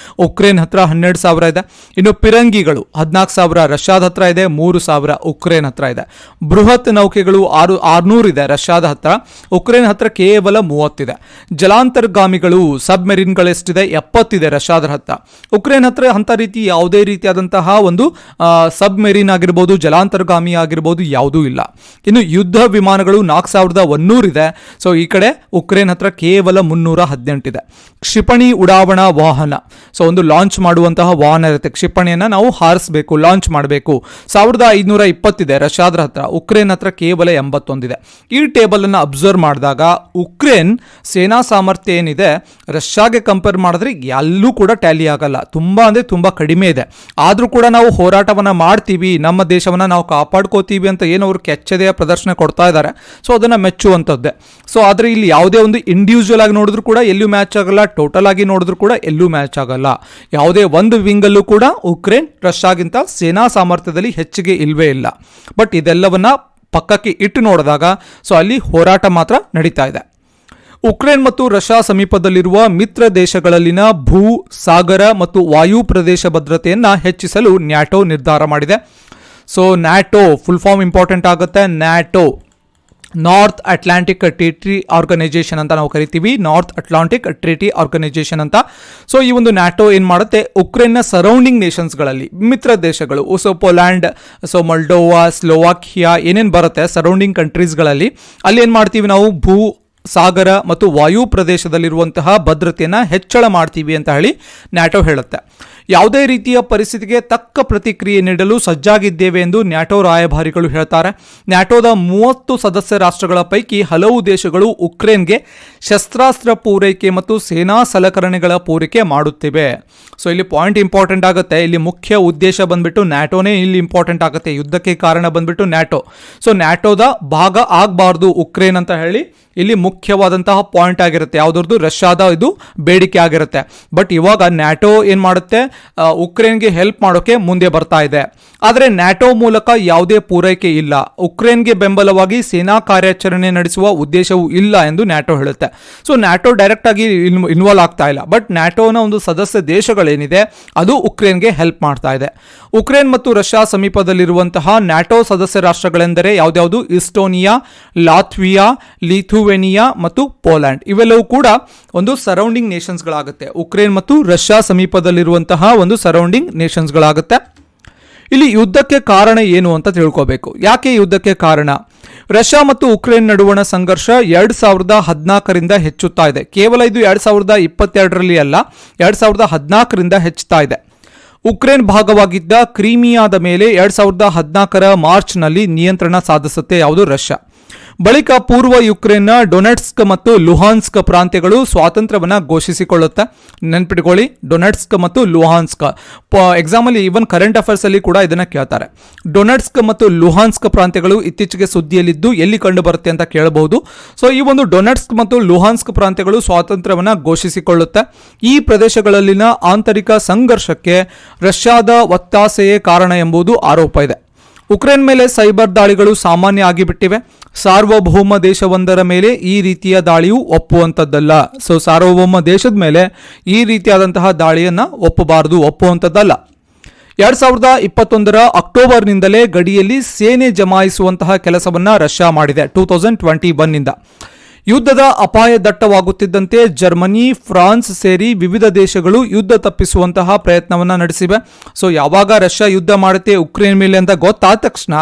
ಉಕ್ರೇನ್ ಹತ್ರ 12,000 ಇದೆ. ಇನ್ನು ಪಿರಂಗಿಗಳು 14,000 ರಷ್ಯಾದ ಹತ್ರ ಇದೆ, 3,000 ಉಕ್ರೇನ್ ಹತ್ರ ಇದೆ. ಬೃಹತ್ ನೌಕೆಗಳು 600 ಇದೆ ರಷ್ಯಾದ ಹತ್ರ, ಉಕ್ರೇನ್ ಹತ್ರ ಕೇವಲ 30 ಇದೆ. ಜಲಾಂತರ್ಗಾಮಿಗಳು ಸಬ್ಮೆರಿನ್ಗಳೆಷ್ಟಿದೆ? 70 ಇದೆ ರಷ್ಯಾದ ಹತ್ರ. ಉಕ್ರೇನ್ ಹತ್ರ ಅಂತ ರೀತಿ ಯಾವುದೇ ರೀತಿಯಾದಂತಹ ಒಂದು ಸಬ್ಮೆರಿನ್ ಆಗಿರ್ಬೋದು, ಜಲಾಂತರ್ಗಾಮಿ ಆಗಿರ್ಬೋದು, ಯಾವುದೂ ಇಲ್ಲ. ಇನ್ನು ಯುದ್ಧ ವಿಮಾನಗಳು 4,100 ಇದೆ. ಸೊ ಈ ಕಡೆ ಉಕ್ರೇನ್ ಹತ್ರ ಕೇವಲ 318 ಇದೆ. ಕ್ಷಿಪಣಿ ಉಡಾವಣಾ ವಾಹನ, ಸೊ ಒಂದು ಲಾಂಚ್ ಮಾಡುವಂತಹ ವಾಹನ ಇರುತ್ತೆ, ಕ್ಷಿಪಣಿಯನ್ನು ನಾವು ಹಾರಿಸಬೇಕು, ಲಾಂಚ್ ಮಾಡಬೇಕು, 1,520 ಇದೆ ರಷ್ಯಾದ ಹತ್ರ, ಉಕ್ರೇನ್ ಹತ್ರ ಕೇವಲ 81 ಇದೆ. ಈ ಟೇಬಲ್ ಅನ್ನು ಅಬ್ಸರ್ವ್ ಮಾಡಿದಾಗ ಉಕ್ರೇನ್ ಸೇನಾ ಸಾಮರ್ಥ್ಯ ಏನಿದೆ ರಷ್ಯಾಗೆ ಕಂಪೇರ್ ಮಾಡಿದ್ರೆ ಎಲ್ಲೂ ಕೂಡ ಟ್ಯಾಲಿ ಆಗಲ್ಲ, ತುಂಬಾ ಅಂದ್ರೆ ತುಂಬಾ ಕಡಿಮೆ ಇದೆ. ಆದ್ರೂ ಕೂಡ ನಾವು ಹೋರಾಟವನ್ನ ಮಾಡ್ತೀವಿ, ನಮ್ಮ ದೇಶವನ್ನ ನಾವು ಕಾಪಾಡ್ಕೋತೀವಿ ಅಂತ ಏನು ಅವರು ಕೆಚ್ಚದೆಯ ಪ್ರದರ್ಶನ ಕೊಡ್ತಾ ಇದ್ದಾರೆ. ಸೊ ಅದನ್ನ ಮೆಚ್ಚುವಂಥದ್ದೇ. ಸೊ ಆದ್ರೆ ಇಲ್ಲಿ ಯಾವುದೇ ಒಂದು ಇಂಡಿವಿಜುವಲ್ ಆಗಿ ನೋಡಿದ್ರು ಕೂಡ ಎಲ್ಲೂ ಮ್ಯಾಚ್ ಆಗಲ್ಲ, ಟೋಟಲ್ ಆಗಿ ನೋಡಿದ್ರು ಕೂಡ ಎಲ್ಲೂ ಮ್ಯಾಚ್ ಆಗಲ್ಲ. ಯಾವುದೇ ಒಂದು ವಿಂಗ್ ಅಲ್ಲೂ ಕೂಡ ಉಕ್ರೇನ್ ರಷ್ಯಾಗಿಂತ ಸೇನಾ ಸಾಮರ್ಥ್ಯದಲ್ಲಿ ಹೆಚ್ಚಿಗೆ ಇಲ್ವೇ ಇಲ್ಲ. ಬಟ್ ಇದೆಲ್ಲವನ್ನ ಪಕ್ಕಕ್ಕೆ ಇಟ್ಟು ನೋಡಿದಾಗ ಸೊ ಅಲ್ಲಿ ಹೋರಾಟ ಮಾತ್ರ ನಡೀತಾ ಇದೆ. ಉಕ್ರೇನ್ ಮತ್ತು ರಷ್ಯಾ ಸಮೀಪದಲ್ಲಿರುವ ಮಿತ್ರ ದೇಶಗಳಲ್ಲಿನ ಭೂ, ಸಾಗರ ಮತ್ತು ವಾಯು ಪ್ರದೇಶ ಭದ್ರತೆಯನ್ನು ಹೆಚ್ಚಿಸಲು ನ್ಯಾಟೋ ನಿರ್ಧಾರ ಮಾಡಿದೆ. So NATO full form important ಆಗುತ್ತೆ. NATO North Atlantic Treaty Organisation ಅಂತ ನಾವು ಕರಿತೀವಿ, ನಾರ್ತ್ ಅಟ್ಲಾಂಟಿಕ್ ಟ್ರೀಟಿ ಆರ್ಗನೈಸೇಷನ್ ಅಂತ. ಸೊ ಈ ಒಂದು ನ್ಯಾಟೋ ಏನು ಮಾಡುತ್ತೆ, ಉಕ್ರೇನ್ನ ಸರೌಂಡಿಂಗ್ ನೇಷನ್ಸ್ಗಳಲ್ಲಿ ಮಿತ್ರ ದೇಶಗಳು, so Poland, so Moldova, Slovakia ಏನೇನು ಬರುತ್ತೆ ಸರೌಂಡಿಂಗ್ ಕಂಟ್ರೀಸ್ಗಳಲ್ಲಿ, ಅಲ್ಲಿ ಏನು ಮಾಡ್ತೀವಿ ನಾವು ಭೂ, ಸಾಗರ ಮತ್ತು ವಾಯು ಪ್ರದೇಶದಲ್ಲಿರುವಂತಹ ಭದ್ರತೆಯನ್ನು ಹೆಚ್ಚಳ ಮಾಡ್ತೀವಿ ಅಂತ ಹೇಳಿ ನ್ಯಾಟೋ ಹೇಳುತ್ತೆ. ಯಾವುದೇ ರೀತಿಯ ಪರಿಸ್ಥಿತಿಗೆ ತಕ್ಕ ಪ್ರತಿಕ್ರಿಯೆ ನೀಡಲು ಸಜ್ಜಾಗಿದ್ದೇವೆ ಎಂದು ನ್ಯಾಟೋ ರಾಯಭಾರಿಗಳು ಹೇಳ್ತಾರೆ. ನ್ಯಾಟೋದ 30 ಸದಸ್ಯ ರಾಷ್ಟ್ರಗಳ ಪೈಕಿ ಹಲವು ದೇಶಗಳು ಉಕ್ರೇನ್ಗೆ ಶಸ್ತ್ರಾಸ್ತ್ರ ಪೂರೈಕೆ ಮತ್ತು ಸೇನಾ ಸಲಕರಣೆಗಳ ಪೂರೈಕೆ ಮಾಡುತ್ತಿವೆ. ಸೊ ಇಲ್ಲಿ ಪಾಯಿಂಟ್ ಇಂಪಾರ್ಟೆಂಟ್ ಆಗುತ್ತೆ. ಇಲ್ಲಿ ಮುಖ್ಯ ಉದ್ದೇಶ ಬಂದ್ಬಿಟ್ಟು ನ್ಯಾಟೋನೇ ಇಲ್ಲಿ ಇಂಪಾರ್ಟೆಂಟ್ ಆಗುತ್ತೆ. ಯುದ್ಧಕ್ಕೆ ಕಾರಣ ಬಂದ್ಬಿಟ್ಟು ನ್ಯಾಟೋ. ಸೊ ನ್ಯಾಟೋದ ಭಾಗ ಆಗಬಾರ್ದು ಉಕ್ರೇನ್ ಅಂತ ಹೇಳಿ ಇಲ್ಲಿ ಮುಖ್ಯವಾದಂತಹ ಪಾಯಿಂಟ್ ಆಗಿರುತ್ತೆ. ಯಾವುದ್ರದ್ದು ರಷ್ಯಾದ ಇದು ಬೇಡಿಕೆ ಆಗಿರುತ್ತೆ. ಬಟ್ ಇವಾಗ ನ್ಯಾಟೋ ಏನು ಮಾಡುತ್ತೆ, ಉಕ್ರೇನ್ಗೆ ಹೆಲ್ಪ್ ಮಾಡೋಕೆ ಮುಂದೆ ಬರ್ತಾ ಇದೆ. ಆದರೆ ನ್ಯಾಟೋ ಮೂಲಕ ಯಾವುದೇ ಪೂರೈಕೆ ಇಲ್ಲ, ಉಕ್ರೇನ್ಗೆ ಬೆಂಬಲವಾಗಿ ಸೇನಾ ಕಾರ್ಯಾಚರಣೆ ನಡೆಸುವ ಉದ್ದೇಶವೂ ಇಲ್ಲ ಎಂದು ನ್ಯಾಟೋ ಹೇಳುತ್ತೆ. ಸೊ ನ್ಯಾಟೋ ಡೈರೆಕ್ಟ್ ಆಗಿ ಇನ್ವಾಲ್ವ್ ಆಗ್ತಾ ಇಲ್ಲ. ಬಟ್ ನ್ಯಾಟೋನ ಒಂದು ಸದಸ್ಯ ದೇಶಗಳೇನಿದೆ ಅದು ಉಕ್ರೇನ್ಗೆ ಹೆಲ್ಪ್ ಮಾಡ್ತಾ ಇದೆ. ಉಕ್ರೇನ್ ಮತ್ತು ರಷ್ಯಾ ಸಮೀಪದಲ್ಲಿರುವಂತಹ ನ್ಯಾಟೋ ಸದಸ್ಯ ರಾಷ್ಟ್ರಗಳೆಂದರೆ ಯಾವ್ದ್ಯಾವುದು? ಇಸ್ಟೋನಿಯಾ, ಲಾತ್ವಿಯಾ, ಲಿಥುವೇನಿಯಾ ಮತ್ತು ಪೋಲ್ಯಾಂಡ್. ಇವೆಲ್ಲವೂ ಕೂಡ ಒಂದು ಸರೌಂಡಿಂಗ್ ನೇಷನ್ಸ್ಗಳಾಗುತ್ತೆ. ಉಕ್ರೇನ್ ಮತ್ತು ರಷ್ಯಾ ಸಮೀಪದಲ್ಲಿರುವಂತಹ ಒಂದು ಸರೌಂಡಿಂಗ್ ನೇಷನ್ಸ್ಗಳಾಗುತ್ತೆ. ಇಲ್ಲಿ ಯುದ್ಧಕ್ಕೆ ಕಾರಣ ಏನು ಅಂತ ತಿಳ್ಕೋಬೇಕು. ಯಾಕೆ ಯುದ್ಧಕ್ಕೆ ಕಾರಣ? ರಷ್ಯಾ ಮತ್ತು ಉಕ್ರೇನ್ ನಡುವಣ ಸಂಘರ್ಷ 2014ರಿಂದ ಹೆಚ್ಚುತ್ತಾ ಇದೆ. ಕೇವಲ ಇದು 2022ರಲ್ಲಿ ಅಲ್ಲ, 2014ರಿಂದ ಹೆಚ್ಚುತ್ತಾ ಇದೆ. ಉಕ್ರೇನ್ ಭಾಗವಾಗಿದ್ದ ಕ್ರೀಮಿಯಾದ ಮೇಲೆ 2014ರ ಮಾರ್ಚ್ನಲ್ಲಿ ನಿಯಂತ್ರಣ ಸಾಧಿಸುತ್ತೆ ಯಾವುದು? ರಷ್ಯಾ. ಬಳಿಕ ಪೂರ್ವ ಯುಕ್ರೇನ್ನ ಡೊನೆಟ್ಸ್ಕ್ ಮತ್ತು ಲುಹಾನ್ಸ್ಕ್ ಪ್ರಾಂತ್ಯಗಳು ಸ್ವಾತಂತ್ರ್ಯವನ್ನು ಘೋಷಿಸಿಕೊಳ್ಳುತ್ತೆ. ನೆನ್ಪಿಟ್ಕೊಳ್ಳಿ, ಡೊನೆಟ್ಸ್ಕ್ ಮತ್ತು ಲುಹಾನ್ಸ್ಕ್. ಎಕ್ಸಾಮಲ್ಲಿ ಈವನ್ ಕರೆಂಟ್ ಅಫೇರ್ಸ್ ಅಲ್ಲಿ ಕೂಡ ಇದನ್ನ ಕೇಳ್ತಾರೆ. ಡೊನೆಟ್ಸ್ಕ್ ಮತ್ತು ಲುಹಾನ್ಸ್ಕ್ ಪ್ರಾಂತ್ಯಗಳು ಇತ್ತೀಚೆಗೆ ಸುದ್ದಿಯಲ್ಲಿದ್ದು ಎಲ್ಲಿ ಕಂಡು ಬರುತ್ತೆ ಅಂತ ಕೇಳಬಹುದು. ಸೊ ಈ ಒಂದು ಡೊನೆಟ್ಸ್ಕ್ ಮತ್ತು ಲುಹಾನ್ಸ್ಕ್ ಪ್ರಾಂತ್ಯಗಳು ಸ್ವಾತಂತ್ರ್ಯವನ್ನು ಘೋಷಿಸಿಕೊಳ್ಳುತ್ತೆ. ಈ ಪ್ರದೇಶಗಳಲ್ಲಿನ ಆಂತರಿಕ ಸಂಘರ್ಷಕ್ಕೆ ರಷ್ಯಾದ ಒತ್ತಾಸೆಯೇ ಕಾರಣ ಎಂಬುದು ಆರೋಪ ಇದೆ. ಉಕ್ರೇನ್ ಮೇಲೆ ಸೈಬರ್ ದಾಳಿಗಳು ಸಾಮಾನ್ಯ ಆಗಿಬಿಟ್ಟಿವೆ. ಸಾರ್ವಭೌಮ ದೇಶವೊಂದರ ಮೇಲೆ ಈ ರೀತಿಯ ದಾಳಿಯು ಒಪ್ಪುವಂಥದ್ದಲ್ಲ. ಸೊ ಸಾರ್ವಭೌಮ ದೇಶದ ಮೇಲೆ ಈ ರೀತಿಯಾದಂತಹ ದಾಳಿಯನ್ನು ಒಪ್ಪುವಂಥದ್ದಲ್ಲ. 2021ರ ಅಕ್ಟೋಬರ್ನಿಂದಲೇ ಗಡಿಯಲ್ಲಿ ಸೇನೆ ಜಮಾಯಿಸುವಂತಹ ಕೆಲಸವನ್ನು ರಷ್ಯಾ ಮಾಡಿದೆ 2021ನಿಂದ. ಯುದ್ಧದ ಅಪಾಯ ದಟ್ಟವಾಗುತ್ತಿದ್ದಂತೆ ಜರ್ಮನಿ, ಫ್ರಾನ್ಸ್ ಸೇರಿ ವಿವಿಧ ದೇಶಗಳು ಯುದ್ಧ ತಪ್ಪಿಸುವಂತಹ ಪ್ರಯತ್ನವನ್ನು ನಡೆಸಿವೆ. ಸೊ ಯಾವಾಗ ರಷ್ಯಾ ಯುದ್ಧ ಮಾಡುತ್ತೆ ಉಕ್ರೇನ್ ಮೇಲೆ ಅಂತ ಗೊತ್ತಾದ ತಕ್ಷಣ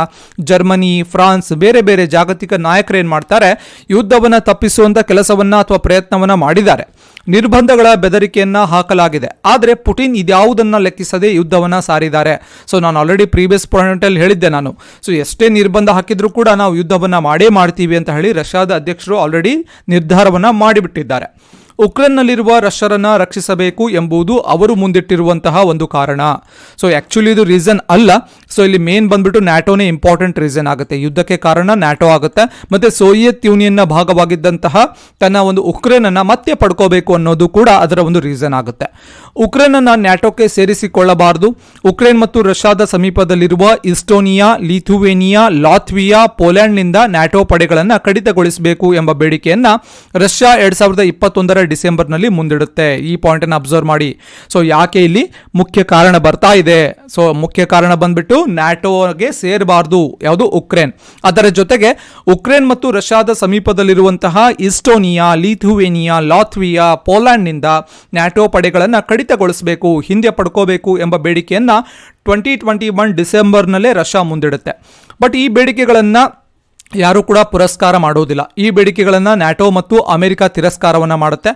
ಜರ್ಮನಿ, ಫ್ರಾನ್ಸ್ ಬೇರೆ ಬೇರೆ ಜಾಗತಿಕ ನಾಯಕರು ಏನು ಮಾಡ್ತಾರೆ, ಯುದ್ಧವನ್ನು ತಪ್ಪಿಸುವಂಥ ಕೆಲಸವನ್ನು ಅಥವಾ ಪ್ರಯತ್ನವನ್ನು ಮಾಡಿದ್ದಾರೆ. ನಿರ್ಬಂಧಗಳ ಬೆದರಿಕೆಯನ್ನ ಹಾಕಲಾಗಿದೆ. ಆದರೆ ಪುಟಿನ್ ಇದ್ಯಾವುದನ್ನು ಲೆಕ್ಕಿಸದೆ ಯುದ್ಧವನ್ನು ಸಾರಿದ್ದಾರೆ. ಸೊ ನಾನು ಆಲ್ರೆಡಿ ಪ್ರೀವಿಯಸ್ ಪಾಯಿಂಟಲ್ಲಿ ಹೇಳಿದ್ದೆ ನಾನು. ಸೊ ಎಷ್ಟೇ ನಿರ್ಬಂಧ ಹಾಕಿದ್ರೂ ಕೂಡ ನಾವು ಯುದ್ಧವನ್ನು ಮಾಡೇ ಮಾಡ್ತೀವಿ ಅಂತ ಹೇಳಿ ರಷ್ಯಾದ ಅಧ್ಯಕ್ಷರು ಆಲ್ರೆಡಿ ನಿರ್ಧಾರವನ್ನು ಮಾಡಿಬಿಟ್ಟಿದ್ದಾರೆ. ಉಕ್ರೇನ್ನಲ್ಲಿರುವ ರಷ್ಯರನ್ನ ರಕ್ಷಿಸಬೇಕು ಎಂಬುದು ಅವರು ಮುಂದಿಟ್ಟಿರುವಂತಹ ಒಂದು ಕಾರಣ. ಸೊ ಆಕ್ಚುಲಿ ಇದು ರೀಸನ್ ಅಲ್ಲ. ಸೊ ಇಲ್ಲಿ ಮೇನ್ ಬಂದ್ಬಿಟ್ಟು ನ್ಯಾಟೋನೇ ಇಂಪಾರ್ಟೆಂಟ್ ರೀಸನ್ ಆಗುತ್ತೆ. ಯುದ್ಧಕ್ಕೆ ಕಾರಣ ನ್ಯಾಟೋ ಆಗುತ್ತೆ. ಮತ್ತೆ ಸೋವಿಯತ್ ಯೂನಿಯನ್ನ ಭಾಗವಾಗಿದ್ದಂತಹ ತನ್ನ ಒಂದು ಉಕ್ರೇನ್ ಅನ್ನ ಮತ್ತೆ ಪಡ್ಕೋಬೇಕು ಅನ್ನೋದು ಕೂಡ ಅದರ ಒಂದು ರೀಸನ್ ಆಗುತ್ತೆ. ಉಕ್ರೇನ್ ಅನ್ನ ನ್ಯಾಟೋಕ್ಕೆ ಸೇರಿಸಿಕೊಳ್ಳಬಾರದು. ಉಕ್ರೇನ್ ಮತ್ತು ರಷ್ಯಾದ ಸಮೀಪದಲ್ಲಿರುವ ಇಸ್ಟೋನಿಯಾ, ಲಿಥುವೇನಿಯಾ, ಲಾತ್ವಿಯಾ, ಪೋಲೆಂಡ್ನಿಂದ ನ್ಯಾಟೋ ಪಡೆಗಳನ್ನು ಕಡಿತಗೊಳಿಸಬೇಕು ಎಂಬ ಬೇಡಿಕೆಯನ್ನ ರಷ್ಯಾ 2021 ಡಿಸೆಂಬರ್ನಲ್ಲಿ ಮುಂದಿಡುತ್ತೆ. ಈ ಪಾಯಿಂಟ್ ಅನ್ನು ಅಬ್ಸರ್ವ್ ಮಾಡಿ. ಸೊ ಯಾಕೆ ಇಲ್ಲಿ ಮುಖ್ಯ ಕಾರಣ ಬರ್ತಾ ಇದೆ? ಸೊ ಮುಖ್ಯ ಕಾರಣ ಬಂದ್ಬಿಟ್ಟು ನ್ಯಾಟೋಗೆ ಸೇರಬಾರದು ಯಾವುದು ಉಕ್ರೇನ್. ಅದರ ಜೊತೆಗೆ ಉಕ್ರೇನ್ ಮತ್ತು ರಷ್ಯಾದ ಸಮೀಪದಲ್ಲಿರುವಂತಹ ಇಸ್ಟೋನಿಯಾ, ಲಿಥುವೇನಿಯಾ, ಲಾತ್ವಿಯಾ, ಪೋಲೆಂಡ್ನಿಂದ ನ್ಯಾಟೋ ಪಡೆಗಳನ್ನು ಕಡಿತಗೊಳಿಸಬೇಕು, ಹಿಂದೆ ಪಡ್ಕೋಬೇಕು ಎಂಬ ಬೇಡಿಕೆಯನ್ನ 2021 ಡಿಸೆಂಬರ್ನಲ್ಲೇ ರಷ್ಯಾ ಮುಂದಿಡುತ್ತೆ. ಬಟ್ ಈ ಬೇಡಿಕೆಗಳನ್ನು ಯಾರು ಕೂಡ ಪುರಸ್ಕಾರ ಮಾಡೋದಿಲ್ಲ. ಈ ಬೇಡಿಕೆಗಳನ್ನು ನ್ಯಾಟೋ ಮತ್ತು ಅಮೆರಿಕ ತಿರಸ್ಕಾರವನ್ನು ಮಾಡುತ್ತೆ.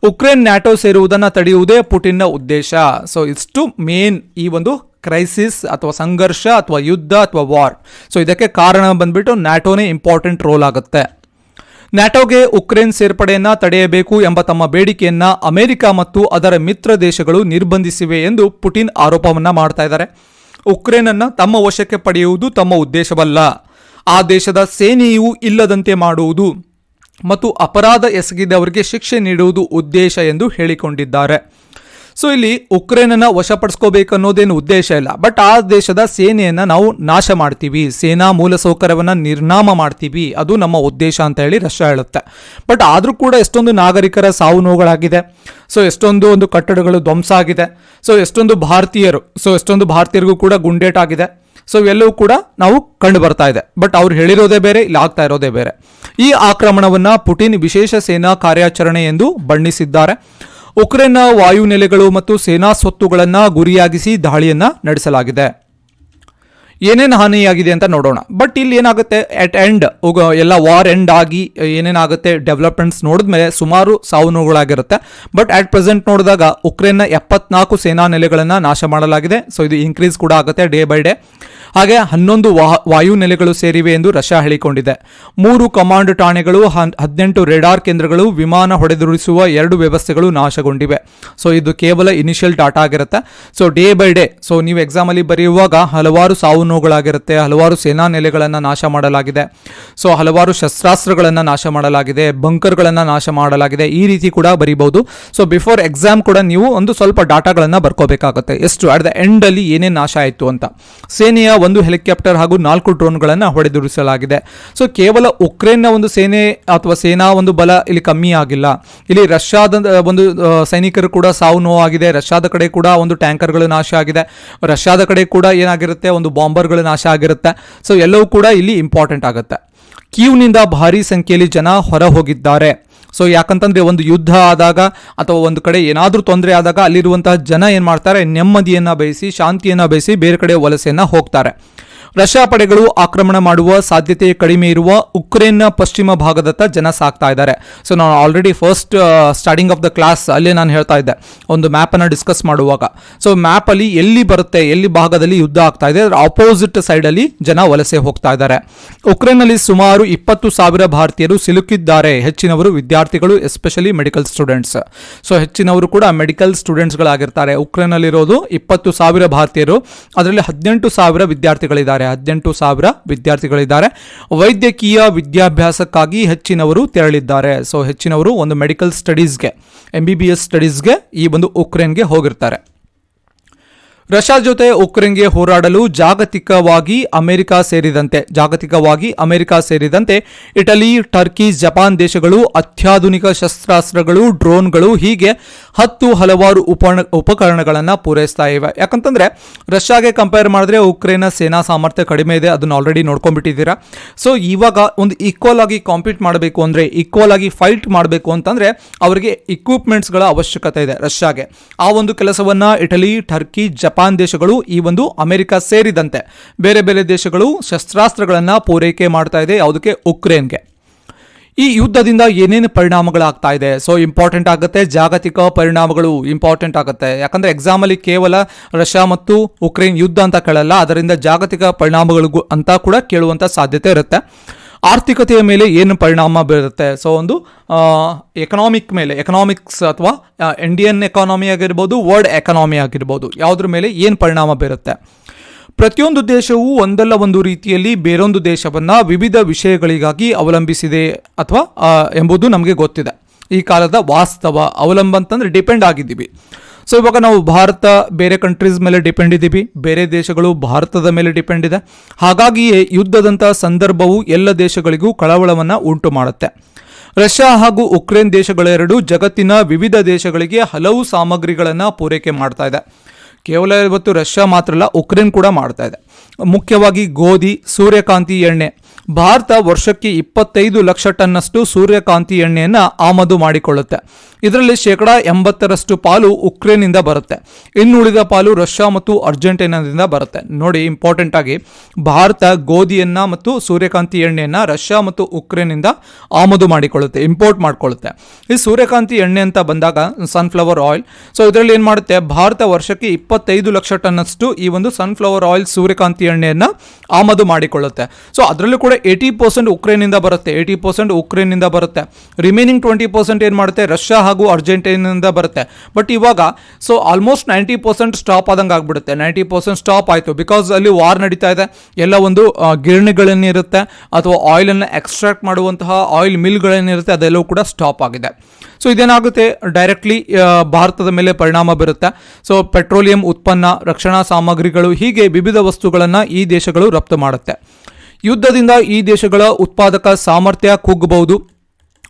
ಉಕ್ರೇನ್ ನ್ಯಾಟೋ ಸೇರುವುದನ್ನು ತಡೆಯುವುದೇ ಪುಟಿನ್ನ ಉದ್ದೇಶ. ಸೊ ಇಷ್ಟು ಮೇನ್ ಈ ಒಂದು ಕ್ರೈಸಿಸ್ ಅಥವಾ ಸಂಘರ್ಷ ಅಥವಾ ಯುದ್ಧ ಅಥವಾ ವಾರ್. ಸೊ ಇದಕ್ಕೆ ಕಾರಣ ಬಂದ್ಬಿಟ್ಟು ನ್ಯಾಟೋನೇ ಇಂಪಾರ್ಟೆಂಟ್ ರೋಲ್ ಆಗುತ್ತೆ. ನ್ಯಾಟೋಗೆ ಉಕ್ರೇನ್ ಸೇರ್ಪಡೆಯನ್ನ ತಡೆಯಬೇಕು ಎಂಬ ತಮ್ಮ ಬೇಡಿಕೆಯನ್ನ ಅಮೆರಿಕ ಮತ್ತು ಅದರ ಮಿತ್ರ ದೇಶಗಳು ನಿರ್ಬಂಧಿಸಿವೆ ಎಂದು ಪುಟಿನ್ ಆರೋಪವನ್ನ ಮಾಡ್ತಾ ಇದ್ದಾರೆ. ಉಕ್ರೇನ್ ಅನ್ನ ತಮ್ಮ ವಶಕ್ಕೆ ಪಡೆಯುವುದು ತಮ್ಮ ಉದ್ದೇಶವಲ್ಲ, ಆ ದೇಶದ ಸೇನೆಯೂ ಇಲ್ಲದಂತೆ ಮಾಡುವುದು ಮತ್ತು ಅಪರಾಧ ಎಸಗಿದವರಿಗೆ ಶಿಕ್ಷೆ ನೀಡುವುದು ಉದ್ದೇಶ ಎಂದು ಹೇಳಿಕೊಂಡಿದ್ದಾರೆ. ಸೊ ಇಲ್ಲಿ ಉಕ್ರೇನನ್ನು ವಶಪಡಿಸ್ಕೋಬೇಕು ಅನ್ನೋದೇನು ಉದ್ದೇಶ ಇಲ್ಲ. ಬಟ್ ಆ ದೇಶದ ಸೇನೆಯನ್ನು ನಾವು ನಾಶ ಮಾಡ್ತೀವಿ, ಸೇನಾ ಮೂಲಸೌಕರ್ಯವನ್ನು ನಿರ್ನಾಮ ಮಾಡ್ತೀವಿ, ಅದು ನಮ್ಮ ಉದ್ದೇಶ ಅಂತ ಹೇಳಿ ರಷ್ಯಾ ಹೇಳುತ್ತೆ. ಬಟ್ ಆದರೂ ಕೂಡ ಎಷ್ಟೊಂದು ನಾಗರಿಕರ ಸಾವು ನೋವುಗಳಾಗಿದೆ. ಸೊ ಎಷ್ಟೊಂದು ಒಂದು ಕಟ್ಟಡಗಳು ಧ್ವಂಸ ಆಗಿದೆ. ಸೊ ಎಷ್ಟೊಂದು ಭಾರತೀಯರಿಗೂ ಕೂಡ ಗುಂಡೇಟಾಗಿದೆ. ಸೊ ಇವೆಲ್ಲವೂ ಕೂಡ ನಾವು ಕಂಡು ಬರ್ತಾ ಇದೆ. ಬಟ್ ಅವ್ರು ಹೇಳಿರೋದೇ ಬೇರೆ, ಇಲ್ಲಿ ಆಗ್ತಾ ಇರೋದೇ ಬೇರೆ. ಈ ಆಕ್ರಮಣವನ್ನು ಪುಟಿನ್ ವಿಶೇಷ ಸೇನಾ ಕಾರ್ಯಾಚರಣೆ ಎಂದು ಬಣ್ಣಿಸಿದ್ದಾರೆ. ಉಕ್ರೇನ್ನ ವಾಯುನೆಲೆಗಳು ಮತ್ತು ಸೇನಾ ಸ್ವತ್ತುಗಳನ್ನು ಗುರಿಯಾಗಿಸಿ ದಾಳಿಯನ್ನ ನಡೆಸಲಾಗಿದೆ. ಏನೇನು ಹಾನಿಯಾಗಿದೆ ಅಂತ ನೋಡೋಣ. ಬಟ್ ಇಲ್ಲಿ ಏನಾಗುತ್ತೆ, ಅಟ್ ಎಂಡ್ ಎಲ್ಲ ವಾರ್ ಎಂಡ್ ಆಗಿ ಏನೇನಾಗುತ್ತೆ ಡೆವಲಪ್ಮೆಂಟ್ಸ್ ನೋಡಿದ್ಮೇಲೆ ಸುಮಾರು ಸಾವು ನೋವುಗಳಾಗಿರುತ್ತೆ. ಬಟ್ ಅಟ್ ಪ್ರೆಸೆಂಟ್ ನೋಡಿದಾಗ ಉಕ್ರೇನ್ನ 74 ಸೇನಾ ನೆಲೆಗಳನ್ನು ನಾಶ ಮಾಡಲಾಗಿದೆ. ಸೊ ಇದು ಇನ್ಕ್ರೀಸ್ ಕೂಡ ಆಗುತ್ತೆ ಡೇ ಬೈ ಡೇ. ಹಾಗೆ 11 ವಾಯು ನೆಲೆಗಳು ಸೇರಿವೆ ಎಂದು ರಷ್ಯಾ ಹೇಳಿಕೊಂಡಿದೆ. 3 ಕಮಾಂಡ್ ಠಾಣೆಗಳು, 18 ರೇಡಾರ್ ಕೇಂದ್ರಗಳು, ವಿಮಾನ ಹೊಡೆದುರುಳಿಸುವ 2 ವ್ಯವಸ್ಥೆಗಳು ನಾಶಗೊಂಡಿವೆ. ಸೊ ಇದು ಕೇವಲ ಇನಿಷಿಯಲ್ ಡಾಟಾ ಆಗಿರುತ್ತೆ. So day by day, so ನೀವು ಎಕ್ಸಾಮಲ್ಲಿ ಬರೆಯುವಾಗ ಹಲವಾರು ಸಾವು ನೋವುಗಳಾಗಿರುತ್ತೆ, ಹಲವಾರು ಸೇನಾ ನೆಲೆಗಳನ್ನು ನಾಶ ಮಾಡಲಾಗಿದೆ. ಸೊ ಹಲವಾರು ಶಸ್ತ್ರಾಸ್ತ್ರಗಳನ್ನು ನಾಶ ಮಾಡಲಾಗಿದೆ, ಬಂಕರ್ಗಳನ್ನು ನಾಶ ಮಾಡಲಾಗಿದೆ, ಈ ರೀತಿ ಕೂಡ ಬರೀಬಹುದು. ಸೊ ಬಿಫೋರ್ ಎಕ್ಸಾಮ್ ಕೂಡ ನೀವು ಒಂದು ಸ್ವಲ್ಪ ಡಾಟಾಗಳನ್ನು ಬರ್ಕೋಬೇಕಾಗುತ್ತೆ, ಎಷ್ಟು ಅಟ್ ದ ಎಂಡ್ ಅಲ್ಲಿ ಏನೇನು ನಾಶ ಆಯಿತು ಅಂತ. ಸೇನೆಯ 1 ಹೆಲಿಕಾಪ್ಟರ್ ಹಾಗೂ 4 ಡ್ರೋನ್ಗಳನ್ನು ಹೊಡೆದುರುಳಿಸಲಾಗಿದೆ. ಸೊ ಕೇವಲ ಉಕ್ರೇನ್ನ ಒಂದು ಸೇನೆ ಅಥವಾ ಸೇನಾ ಒಂದು ಬಲ ಇಲ್ಲಿ ಕಮ್ಮಿ ಆಗಿಲ್ಲ. ಇಲ್ಲಿ ರಷ್ಯಾದ ಒಂದು ಸೈನಿಕರು ಕೂಡ ಸಾವು ನೋವಾಗಿದೆ. ರಷ್ಯಾದ ಕಡೆ ಕೂಡ ಒಂದು ಟ್ಯಾಂಕರ್ಗಳು ನಾಶ ಆಗಿದೆ. ರಷ್ಯಾದ ಕಡೆ ಕೂಡ ಏನಾಗಿರುತ್ತೆ, ಒಂದು ಬಾಂಬರ್ಗಳು ನಾಶ ಆಗಿರುತ್ತೆ. ಸೊ ಎಲ್ಲವೂ ಕೂಡ ಇಲ್ಲಿ ಇಂಪಾರ್ಟೆಂಟ್ ಆಗುತ್ತೆ. ಕೀವ್ನಿಂದ ಭಾರಿ ಸಂಖ್ಯೆಯಲ್ಲಿ ಜನ ಹೊರ ಹೋಗಿದ್ದಾರೆ. ಸೊ ಯಾಕಂತಂದ್ರೆ ಒಂದು ಯುದ್ಧ ಆದಾಗ ಅಥವಾ ಒಂದು ಕಡೆ ಏನಾದರೂ ತೊಂದರೆ ಆದಾಗ ಅಲ್ಲಿರುವಂತಹ ಜನ ಏನು ಮಾಡ್ತಾರೆ, ನೆಮ್ಮದಿಯನ್ನು ಬಯಸಿ, ಶಾಂತಿಯನ್ನು ಬಯಸಿ ಬೇರೆ ಕಡೆ ವಲಸೆಯನ್ನು ಹೋಗ್ತಾರೆ. ರಷ್ಯಾ ಪಡೆಗಳು ಆಕ್ರಮಣ ಮಾಡುವ ಸಾಧ್ಯತೆ ಕಡಿಮೆ ಇರುವ ಉಕ್ರೇನ್ನ ಪಶ್ಚಿಮ ಭಾಗದತ್ತ ಜನ ಸಾಕ್ತಾ ಇದ್ದಾರೆ. ಸೊ ನಾನು already first starting of the class ಅಲ್ಲೇ ನಾನು ಹೇಳ್ತಾ ಇದ್ದೆ, ಒಂದು ಮ್ಯಾಪನ್ನು ಡಿಸ್ಕಸ್ ಮಾಡುವಾಗ. ಸೊ ಮ್ಯಾಪಲ್ಲಿ ಎಲ್ಲಿ ಬರುತ್ತೆ, ಎಲ್ಲಿ ಭಾಗದಲ್ಲಿ ಯುದ್ಧ ಆಗ್ತಾ ಇದೆ, ಆಪೋಸಿಟ್ ಸೈಡಲ್ಲಿ ಜನ ವಲಸೆ ಹೋಗ್ತಾ ಇದ್ದಾರೆ. ಉಕ್ರೇನ್ನಲ್ಲಿ ಸುಮಾರು 20,000 ಭಾರತೀಯರು ಸಿಲುಕಿದ್ದಾರೆ. ಹೆಚ್ಚಿನವರು ವಿದ್ಯಾರ್ಥಿಗಳು, ಎಸ್ಪೆಷಲಿ ಮೆಡಿಕಲ್ ಸ್ಟೂಡೆಂಟ್ಸ್. ಸೊ ಹೆಚ್ಚಿನವರು ಕೂಡ ಮೆಡಿಕಲ್ ಸ್ಟೂಡೆಂಟ್ಸ್ಗಳಾಗಿರ್ತಾರೆ. ಉಕ್ರೇನ್ನಲ್ಲಿರೋದು 20,000 ಭಾರತೀಯರು, ಅದರಲ್ಲಿ 18,000 ವಿದ್ಯಾರ್ಥಿಗಳಿದ್ದಾರೆ. 18,000 ವಿದ್ಯಾರ್ಥಿಗಳಿದ್ದಾರೆ. ವೈದ್ಯಕೀಯ ವಿದ್ಯಾಭ್ಯಾಸಕ್ಕಾಗಿ ಹೆಚ್ಚಿನವರು ತೆರಳಿದ್ದಾರೆ. ಸೊ ಹೆಚ್ಚಿನವರು ಒಂದು ಮೆಡಿಕಲ್ ಸ್ಟಡೀಸ್ಗೆ, MBBS ಸ್ಟಡೀಸ್ಗೆ ಈ ಒಂದು ಉಕ್ರೇನ್ಗೆ ಹೋಗಿರ್ತಾರೆ. ರಷ್ಯಾ ಜೊತೆ ಉಕ್ರೇನ್ಗೆ ಹೋರಾಡಲು ಜಾಗತಿಕವಾಗಿ ಅಮೆರಿಕ ಸೇರಿದಂತೆ ಇಟಲಿ, ಟರ್ಕಿ, ಜಪಾನ್ ದೇಶಗಳು ಅತ್ಯಾಧುನಿಕ ಶಸ್ತ್ರಾಸ್ತ್ರಗಳು, ಡ್ರೋನ್ಗಳು, ಹೀಗೆ ಹಲವಾರು ಉಪಕರಣಗಳನ್ನು ಪೂರೈಸ್ತಾ ಇವೆ. ಯಾಕಂತಂದ್ರೆ ರಷ್ಯಾಗೆ ಕಂಪೇರ್ ಮಾಡಿದ್ರೆ ಉಕ್ರೇನ್ನ ಸೇನಾ ಸಾಮರ್ಥ್ಯ ಕಡಿಮೆ ಇದೆ, ಅದನ್ನು ಆಲ್ರೆಡಿ ನೋಡ್ಕೊಂಡ್ಬಿಟ್ಟಿದ್ದೀರಾ. ಸೊ ಇವಾಗ ಒಂದು ಈಕ್ವಲ್ ಆಗಿ ಕಾಂಪೀಟ್ ಮಾಡಬೇಕು ಅಂದ್ರೆ, ಈಕ್ವಲ್ ಆಗಿ ಫೈಟ್ ಮಾಡಬೇಕು ಅಂತಂದ್ರೆ ಅವರಿಗೆ ಇಕ್ವಿಪ್ಮೆಂಟ್ಸ್ಗಳ ಅವಶ್ಯಕತೆ ಇದೆ ರಷ್ಯಾಗೆ. ಆ ಒಂದು ಕೆಲಸವನ್ನ ಇಟಲಿ, ಟರ್ಕಿ, ಜಪಾನ್ ದೇಶಗಳು, ಈ ಒಂದು ಅಮೆರಿಕ ಸೇರಿದಂತೆ ಬೇರೆ ಬೇರೆ ದೇಶಗಳು ಶಸ್ತ್ರಾಸ್ತ್ರಗಳನ್ನು ಪೂರೈಕೆ ಮಾಡ್ತಾ ಇದೆ. ಯಾವುದಕ್ಕೆ? ಉಕ್ರೇನ್ಗೆ. ಈ ಯುದ್ಧದಿಂದ ಏನೇನು ಪರಿಣಾಮಗಳಾಗ್ತಾ ಇದೆ? ಸೊ ಇಂಪಾರ್ಟೆಂಟ್ ಆಗುತ್ತೆ, ಜಾಗತಿಕ ಪರಿಣಾಮಗಳು ಇಂಪಾರ್ಟೆಂಟ್ ಆಗುತ್ತೆ. ಯಾಕಂದ್ರೆ ಎಕ್ಸಾಮ್ ಅಲ್ಲಿ ಕೇವಲ ರಷ್ಯಾ ಮತ್ತು ಉಕ್ರೇನ್ ಯುದ್ಧ ಅಂತ ಕೇಳಲ್ಲ, ಅದರಿಂದ ಜಾಗತಿಕ ಪರಿಣಾಮಗಳು ಅಂತ ಕೂಡ ಕೇಳುವಂತ ಸಾಧ್ಯತೆ ಇರುತ್ತೆ. ಆರ್ಥಿಕತೆಯ ಮೇಲೆ ಏನು ಪರಿಣಾಮ ಬೀರುತ್ತೆ? ಸೊ ಒಂದು ಎಕನಾಮಿಕ್ ಮೇಲೆ, ಎಕನಾಮಿಕ್ಸ್ ಅಥವಾ ಇಂಡಿಯನ್ ಎಕಾನಮಿ ಆಗಿರ್ಬೋದು, ವರ್ಲ್ಡ್ ಎಕಾನಮಿ ಆಗಿರ್ಬೋದು, ಯಾವುದ್ರ ಮೇಲೆ ಏನು ಪರಿಣಾಮ ಬೀರುತ್ತೆ? ಪ್ರತಿಯೊಂದು ದೇಶವು ಒಂದಲ್ಲ ಒಂದು ರೀತಿಯಲ್ಲಿ ಬೇರೊಂದು ದೇಶವನ್ನು ವಿವಿಧ ವಿಷಯಗಳಿಗಾಗಿ ಅವಲಂಬಿಸಿದೆ ಅಥವಾ ಎಂಬುದು ನಮಗೆ ಗೊತ್ತಿದೆ. ಈ ಕಾಲದ ವಾಸ್ತವ. ಅವಲಂಬ ಅಂತಂದರೆ ಡಿಪೆಂಡ್ ಆಗಿದ್ದೀವಿ. ಸೊ ಇವಾಗ ನಾವು ಭಾರತ ಬೇರೆ ಕಂಟ್ರೀಸ್ ಮೇಲೆ ಡಿಪೆಂಡ್ ಇದ್ದೀವಿ, ಬೇರೆ ದೇಶಗಳು ಭಾರತದ ಮೇಲೆ ಡಿಪೆಂಡ್ ಇದೆ. ಹಾಗಾಗಿಯೇ ಯುದ್ಧದಂಥ ಸಂದರ್ಭವು ಎಲ್ಲ ದೇಶಗಳಿಗೂ ಕಳವಳವನ್ನು ಉಂಟು ಮಾಡುತ್ತೆ. ರಷ್ಯಾ ಹಾಗೂ ಉಕ್ರೇನ್ ದೇಶಗಳೆರಡು ಜಗತ್ತಿನ ವಿವಿಧ ದೇಶಗಳಿಗೆ ಹಲವು ಸಾಮಗ್ರಿಗಳನ್ನು ಪೂರೈಕೆ ಮಾಡ್ತಾ ಇದೆ. ಕೇವಲ ಇವತ್ತು ರಷ್ಯಾ ಮಾತ್ರ ಅಲ್ಲ, ಉಕ್ರೇನ್ ಕೂಡ ಮಾಡ್ತಾ ಇದೆ. ಮುಖ್ಯವಾಗಿ ಗೋಧಿ, ಸೂರ್ಯಕಾಂತಿ ಎಣ್ಣೆ. ಭಾರತ ವರ್ಷಕ್ಕೆ 25 ಲಕ್ಷ ಟನ್ನಷ್ಟು ಸೂರ್ಯಕಾಂತಿ ಎಣ್ಣೆಯನ್ನು ಆಮದು ಮಾಡಿಕೊಳ್ಳುತ್ತೆ. ಇದರಲ್ಲಿ 80% ಪಾಲು ಉಕ್ರೇನಿಂದ ಬರುತ್ತೆ. ಇನ್ನುಳಿದ ಪಾಲು ರಷ್ಯಾ ಮತ್ತು ಅರ್ಜೆಂಟೈನಾದಿಂದ ಬರುತ್ತೆ. ನೋಡಿ, ಇಂಪಾರ್ಟೆಂಟ್ ಆಗಿ ಭಾರತ ಗೋಧಿಯನ್ನು ಮತ್ತು ಸೂರ್ಯಕಾಂತಿ ಎಣ್ಣೆಯನ್ನು ರಷ್ಯಾ ಮತ್ತು ಉಕ್ರೇನಿಂದ ಆಮದು ಮಾಡಿಕೊಳ್ಳುತ್ತೆ, ಇಂಪೋರ್ಟ್ ಮಾಡಿಕೊಳ್ಳುತ್ತೆ. ಈ ಸೂರ್ಯಕಾಂತಿ ಎಣ್ಣೆ ಅಂತ ಬಂದಾಗ ಸನ್ಫ್ಲವರ್ ಆಯಿಲ್. ಸೊ ಇದರಲ್ಲಿ ಏನು ಮಾಡುತ್ತೆ, ಭಾರತ ವರ್ಷಕ್ಕೆ 25 ಲಕ್ಷ ಟನ್ನಷ್ಟು ಈ ಒಂದು ಸನ್ಫ್ಲವರ್ ಆಯಿಲ್, ಸೂರ್ಯಕಾಂತಿ ಎಣ್ಣೆಯನ್ನು ಆಮದು ಮಾಡಿಕೊಳ್ಳುತ್ತೆ. ಸೊ ಅದರಲ್ಲೂ ಕೂಡ 80% ಉಕ್ರೇನಿಂದ ಬರುತ್ತೆ, 80% ಉಕ್ರೇನಿಂದ ಬರುತ್ತೆ. ರಿಮೈನಿಂಗ್ 20% ಏನು ಮಾಡುತ್ತೆ, ರಷ್ಯಾ ಹಾಗೂ ಅರ್ಜೆಂಟೈನಿಂದ ಬರುತ್ತೆ. ಬಟ್ ಇವಾಗ ಸೊ ಆಲ್ಮೋಸ್ಟ್ 90% ಸ್ಟಾಪ್ ಆದಂಗೆ ಆಗ್ಬಿಡುತ್ತೆ. 90% ಸ್ಟಾಪ್ ಆಯಿತು, ಬಿಕಾಸ್ ಅಲ್ಲಿ ವಾರ್ ನಡೀತಾ ಇದೆ. ಎಲ್ಲ ಒಂದು ಗಿರಣಿಗಳೇನಿರುತ್ತೆ ಅಥವಾ ಆಯಿಲನ್ನು ಎಕ್ಸ್ಟ್ರಾಕ್ಟ್ ಮಾಡುವಂತಹ ಆಯಿಲ್ ಮಿಲ್ಗಳೇನಿರುತ್ತೆ ಅದೆಲ್ಲವೂ ಕೂಡ ಸ್ಟಾಪ್ ಆಗಿದೆ. ಸೊ ಇದೇನಾಗುತ್ತೆ, ಡೈರೆಕ್ಟ್ಲಿ ಭಾರತದ ಮೇಲೆ ಪರಿಣಾಮ ಬೀರುತ್ತೆ. ಸೊ ಪೆಟ್ರೋಲಿಯಂ ಉತ್ಪನ್ನ, ರಕ್ಷಣಾ ಸಾಮಗ್ರಿಗಳು, ಹೀಗೆ ವಿವಿಧ ವಸ್ತುಗಳನ್ನು ಈ ದೇಶಗಳು ರಫ್ತು ಮಾಡುತ್ತೆ. ಯುದ್ಧದಿಂದ ಈ ದೇಶಗಳ ಉತ್ಪಾದಕ ಸಾಮರ್ಥ್ಯ ಕುಗ್ಗಬಹುದು,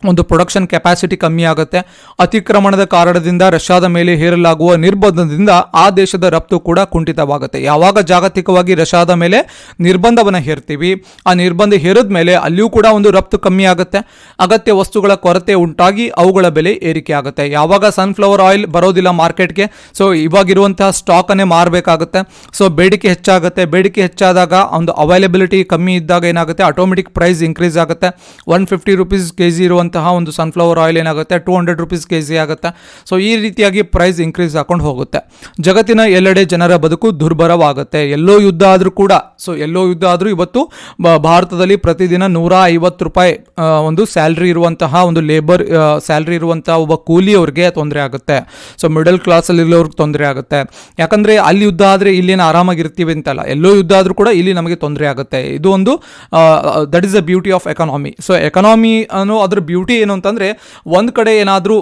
ಒಂದು ಪ್ರೊಡಕ್ಷನ್ ಕೆಪಾಸಿಟಿ ಕಮ್ಮಿ ಆಗುತ್ತೆ. ಅತಿಕ್ರಮಣದ ಕಾರಣದಿಂದ ರಷ್ಯಾದ ಮೇಲೆ ಹೇರಲಾಗುವ ನಿರ್ಬಂಧದಿಂದ ಆ ದೇಶದ ರಫ್ತು ಕೂಡ ಕುಂಠಿತವಾಗುತ್ತೆ. ಯಾವಾಗ ಜಾಗತಿಕವಾಗಿ ರಷ್ಯಾದ ಮೇಲೆ ನಿರ್ಬಂಧವನ್ನು ಹೇರ್ತೀವಿ, ಆ ನಿರ್ಬಂಧ ಹೇರಿದ ಮೇಲೆ ಅಲ್ಲಿಯೂ ಕೂಡ ಒಂದು ರಫ್ತು ಕಮ್ಮಿ ಆಗುತ್ತೆ. ಅಗತ್ಯ ವಸ್ತುಗಳ ಕೊರತೆ ಉಂಟಾಗಿ ಅವುಗಳ ಬೆಲೆ ಏರಿಕೆ ಆಗುತ್ತೆ. ಯಾವಾಗ ಸನ್ಫ್ಲವರ್ ಆಯಿಲ್ ಬರೋದಿಲ್ಲ ಮಾರ್ಕೆಟ್ಗೆ, ಸೊ ಇವಾಗಿರುವಂತಹ ಸ್ಟಾಕನ್ನೇ ಮಾರಬೇಕಾಗುತ್ತೆ. ಸೊ ಬೇಡಿಕೆ ಹೆಚ್ಚಾಗುತ್ತೆ. ಬೇಡಿಕೆ ಹೆಚ್ಚಾದಾಗ ಒಂದು ಅವೈಲಬಿಲಿಟಿ ಕಮ್ಮಿ ಇದ್ದಾಗ ಏನಾಗುತ್ತೆ, ಆಟೋಮೆಟಿಕ್ ಪ್ರೈಸ್ ಇನ್ಕ್ರೀಸ್ ಆಗುತ್ತೆ. 150 ರೂಪೀಸ್ ಕೆಜಿ ಇರುವಂತಹ ಒಂದು ಸನ್ಫ್ಲವರ್ ಆಯಿಲ್ ಏನಾಗುತ್ತೆ 200 ರೂಪೀಸ್ ಕೆಜಿ ಆಗುತ್ತೆ. ಸೊ ಈ ರೀತಿಯಾಗಿ ಪ್ರೈಸ್ ಇನ್ಕ್ರೀಸ್ ಹಾಕೊಂಡು ಹೋಗುತ್ತೆ. ಜಗತ್ತಿನ ಎಲ್ಲೆಡೆ ಜನರ ಬದುಕು ದುರ್ಭರವಾಗುತ್ತೆ. ಎಲ್ಲೋ ಯುದ್ಧ ಆದರೂ ಕೂಡ, ಸೊ ಎಲ್ಲೋ ಯುದ್ಧ ಆದರೂ ಇವತ್ತು ಭಾರತದಲ್ಲಿ ಪ್ರತಿದಿನ 150 ರೂಪಾಯಿ ಒಂದು ಸ್ಯಾಲ್ರಿ ಇರುವಂತಹ ಒಂದು ಲೇಬರ್ ಸ್ಯಾಲ್ರಿ ಇರುವಂತಹ ಒಬ್ಬ ಕೂಲಿಯವ್ರಿಗೆ ತೊಂದರೆ ಆಗುತ್ತೆ. ಸೊ ಮಿಡಲ್ ಕ್ಲಾಸಲ್ಲಿ ಇರೋರ್ಗೆ ತೊಂದರೆ ಆಗುತ್ತೆ. ಯಾಕಂದರೆ ಅಲ್ಲಿ ಯುದ್ಧ ಆದರೆ ಇಲ್ಲೇನು ಆರಾಮಾಗಿರ್ತೀವಿ ಅಂತಲ್ಲ, ಎಲ್ಲೋ ಯುದ್ಧ ಆದರೂ ಕೂಡ ಇಲ್ಲಿ ನಮಗೆ ತೊಂದರೆ ಆಗುತ್ತೆ. ಇದು ಒಂದು that is the beauty of economy. So economy ಅನ್ನೋ ಅದ್ರ ಬ್ಯೂಟಿ ಏನು ಅಂತಂದರೆ, ಒಂದು ಕಡೆ ಏನಾದರೂ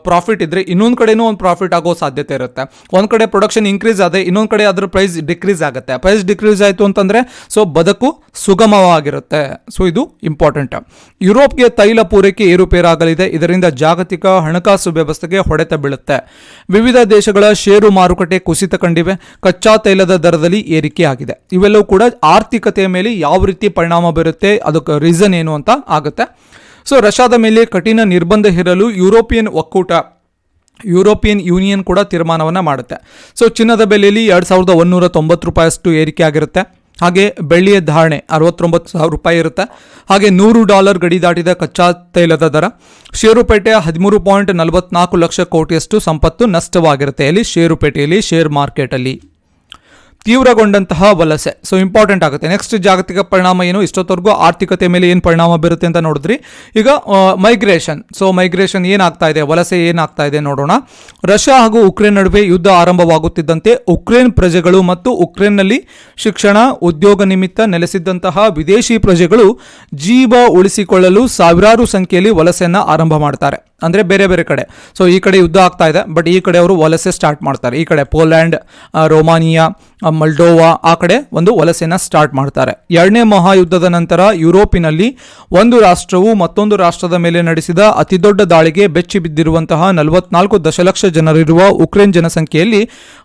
ಪ್ರಾಫಿಟ್ ಇದ್ದರೆ ಇನ್ನೊಂದು ಕಡೆನೂ ಒಂದು ಪ್ರಾಫಿಟ್ ಆಗೋ ಸಾಧ್ಯತೆ ಇರುತ್ತೆ. ಒಂದು ಕಡೆ ಪ್ರೊಡಕ್ಷನ್ ಇನ್ಕ್ರೀಸ್ ಆದರೆ ಇನ್ನೊಂದು ಕಡೆ ಅದರ ಪ್ರೈಸ್ ಡಿಕ್ರೀಸ್ ಆಗುತ್ತೆ. ಪ್ರೈಸ್ ಡಿಕ್ರೀಸ್ ಆಯಿತು ಅಂತಂದರೆ ಸೊ ಬದುಕು ಸುಗಮವಾಗಿರುತ್ತೆ. ಸೊ ಇದು ಇಂಪಾರ್ಟೆಂಟ್. ಯುರೋಪ್ಗೆ ತೈಲ ಪೂರೈಕೆ ಏರುಪೇರಾಗಲಿದೆ. ಇದರಿಂದ ಜಾಗತಿಕ ಹಣಕಾಸು ವ್ಯವಸ್ಥೆಗೆ ಹೊಡೆತ ಬೀಳುತ್ತೆ. ವಿವಿಧ ದೇಶಗಳ ಷೇರು ಮಾರುಕಟ್ಟೆ ಕುಸಿತ ಕಂಡಿವೆ. ಕಚ್ಚಾ ತೈಲದ ದರದಲ್ಲಿ ಏರಿಕೆ ಆಗಿದೆ. ಇವೆಲ್ಲವೂ ಕೂಡ ಆರ್ಥಿಕತೆಯ ಮೇಲೆ ಯಾವ ರೀತಿ ಪರಿಣಾಮ ಬೀರುತ್ತೆ, ಅದಕ್ಕೆ ರೀಸನ್ ಏನು ಅಂತ ಆಗುತ್ತೆ. ಸೊ ರಷ್ಯಾದ ಮೇಲೆ ಕಠಿಣ ನಿರ್ಬಂಧ ಹೇರಲು ಯುರೋಪಿಯನ್ ಯೂನಿಯನ್ ಕೂಡ ತೀರ್ಮಾನವನ್ನು ಮಾಡುತ್ತೆ. ಸೊ ಚಿನ್ನದ ಬೆಲೆಯಲ್ಲಿ 2190 ರೂಪಾಯಿಯಷ್ಟು ಏರಿಕೆ ಆಗಿರುತ್ತೆ. ಹಾಗೆ ಬೆಳ್ಳಿಯ ಧಾರಣೆ 69,000 ರೂಪಾಯಿ ಇರುತ್ತೆ. ಹಾಗೆ $100 ಗಡಿ ದಾಟಿದ ಕಚ್ಚಾ ತೈಲದ ದರ. ಷೇರುಪೇಟೆ 13.44 ಲಕ್ಷ ಕೋಟಿಯಷ್ಟು ಸಂಪತ್ತು ನಷ್ಟವಾಗಿರುತ್ತೆ. ಇಲ್ಲಿ ಷೇರುಪೇಟೆಯಲ್ಲಿ, ಶೇರ್ ಮಾರ್ಕೆಟಲ್ಲಿ. ತೀವ್ರಗೊಂಡಂತಹ ವಲಸೆ. ಸೊ ಇಂಪಾರ್ಟೆಂಟ್ ಆಗುತ್ತೆ. ನೆಕ್ಸ್ಟ್ ಜಾಗತಿಕ ಪರಿಣಾಮ ಏನು, ಇಷ್ಟೊತ್ತವರೆಗೂ ಆರ್ಥಿಕತೆ ಮೇಲೆ ಏನು ಪರಿಣಾಮ ಬೀರುತ್ತೆ ಅಂತ ನೋಡಿದ್ರಿ. ಈಗ ಮೈಗ್ರೇಷನ್. ಸೊ ಮೈಗ್ರೇಷನ್ ಏನಾಗ್ತಾ ಇದೆ, ವಲಸೆ ಏನಾಗ್ತಾ ಇದೆ ನೋಡೋಣ. ರಷ್ಯಾ ಹಾಗೂ ಉಕ್ರೇನ್ ನಡುವೆ ಯುದ್ಧ ಆರಂಭವಾಗುತ್ತಿದ್ದಂತೆ ಉಕ್ರೇನ್ ಪ್ರಜೆಗಳು ಮತ್ತು ಉಕ್ರೇನ್ನಲ್ಲಿ ಶಿಕ್ಷಣ, ಉದ್ಯೋಗ ನಿಮಿತ್ತ ನೆಲೆಸಿದ್ದಂತಹ ವಿದೇಶಿ ಪ್ರಜೆಗಳು ಜೀವ ಉಳಿಸಿಕೊಳ್ಳಲು ಸಾವಿರಾರು ಸಂಖ್ಯೆಯಲ್ಲಿ ವಲಸೆಯನ್ನು ಆರಂಭ ಮಾಡ್ತಾರೆ. ಅಂದರೆ ಬೇರೆ ಬೇರೆ ಕಡೆ. ಸೊ ಈ ಕಡೆ ಯುದ್ಧ ಆಗ್ತಾ ಇದೆ, ಬಟ್ ಈ ಕಡೆ ಅವರು ವಲಸೆ ಸ್ಟಾರ್ಟ್ ಮಾಡ್ತಾರೆ. ಈ ಕಡೆ ಪೋಲ್ಯಾಂಡ್, ರೊಮಾನಿಯಾ, ಮಲ್ಡೋವಾ ಆ ಕಡೆ ಒಂದು ವಲಸೆಯನ್ನು ಸ್ಟಾರ್ಟ್ ಮಾಡ್ತಾರೆ. ಎರಡನೇ ಮಹಾಯುದ್ಧದ ನಂತರ ಯುರೋಪಿನಲ್ಲಿ ಒಂದು ರಾಷ್ಟ್ರವು ಮತ್ತೊಂದು ರಾಷ್ಟ್ರದ ಮೇಲೆ ನಡೆಸಿದ ಅತಿದೊಡ್ಡ ದಾಳಿಗೆ ಬೆಚ್ಚಿ ಬಿದ್ದಿರುವಂತಹ 44 ದಶಲಕ್ಷ ಜನರಿರುವ ಉಕ್ರೇನ್ ಜನಸಂಖ್ಯೆಯಲ್ಲಿ